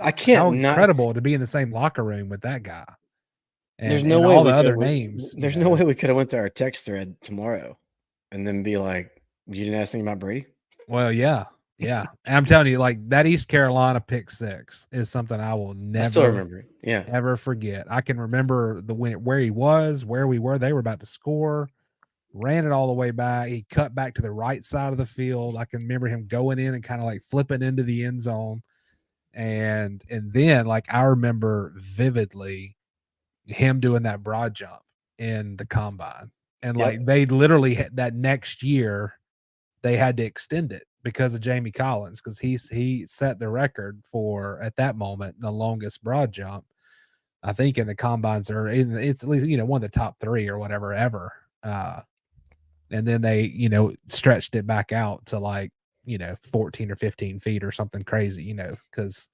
[SPEAKER 1] I can't
[SPEAKER 2] how
[SPEAKER 1] not
[SPEAKER 2] incredible to be in the same locker room with that guy. And,
[SPEAKER 1] there's no
[SPEAKER 2] and
[SPEAKER 1] way
[SPEAKER 2] all
[SPEAKER 1] we
[SPEAKER 2] the other
[SPEAKER 1] could've-
[SPEAKER 2] names.
[SPEAKER 1] There's no way we could have went to our text thread tomorrow and then be like, you didn't ask anything about Brady?
[SPEAKER 2] Well, yeah. And I'm telling you, like that East Carolina pick six is something I will
[SPEAKER 1] I still
[SPEAKER 2] never
[SPEAKER 1] remember it. Yeah.
[SPEAKER 2] ever forget. I can remember where he was, where we were. They were about to score, ran it all the way back. He cut back to the right side of the field. I can remember him going in and kind of like flipping into the end zone. And then like I remember vividly him doing that broad jump in the combine. And like they literally that next year they had to extend it because of Jamie Collins, because he set the record for at that moment the longest broad jump. I think in the combines or it's at least one of the top 3 or whatever ever. And then they stretched it back out to like 14 or 15 feet or something crazy, because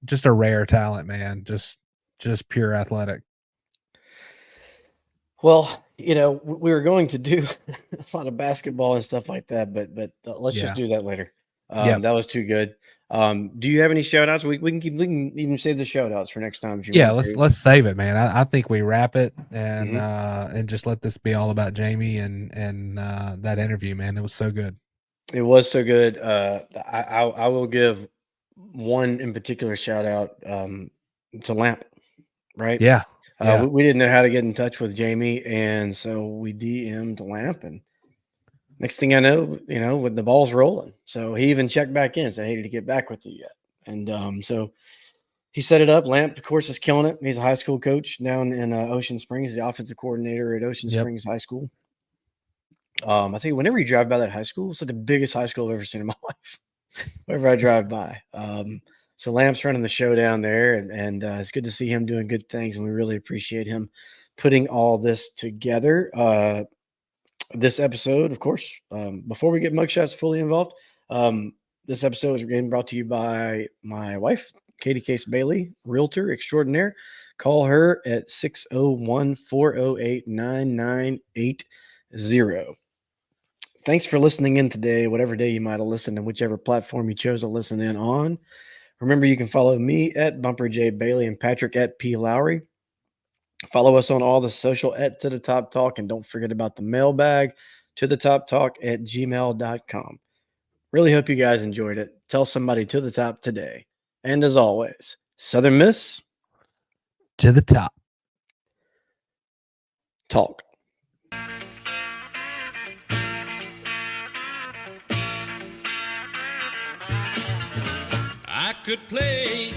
[SPEAKER 2] just a rare talent, man. Just pure athletic.
[SPEAKER 1] Well, we were going to do a lot of basketball and stuff like that, but let's just do that later. That was too good. Do you have any shout outs? We can even save the shout outs for next time. If you want to.
[SPEAKER 2] Let's save it, man. I think we wrap it and just let this be all about Jamie and that interview, man. It was so good.
[SPEAKER 1] It was so good. I will give one in particular shout out to Lamp, right?
[SPEAKER 2] Yeah.
[SPEAKER 1] We didn't know how to get in touch with Jamie, and so we DM'd Lamp, and next thing I know, with the ball's rolling. So he even checked back in, said, "Hey, did he get back with you yet?" And so he set it up. Lamp, of course, is killing it. He's a high school coach down in Ocean Springs, the offensive coordinator at Ocean Springs High School. I tell you, whenever you drive by that high school, it's like the biggest high school I've ever seen in my life. Whenever I drive by. So Lamp's running the show down there, and it's good to see him doing good things, and we really appreciate him putting all this together. This episode, of course, before we get mugshots fully involved, this episode is again brought to you by my wife, Katie Case Bailey, realtor extraordinaire. Call her at 601-408-9980. Thanks for listening in today, whatever day you might have listened and whichever platform you chose to listen in on. Remember, you can follow me at Bumper J Bailey and Patrick at P Lowry. Follow us on all the social at To The Top Talk, and don't forget about the mailbag, to the top talk at gmail.com. Really hope you guys enjoyed it. Tell somebody to the top today. And as always, Southern Miss
[SPEAKER 2] to the top.
[SPEAKER 1] Talk.
[SPEAKER 4] I could play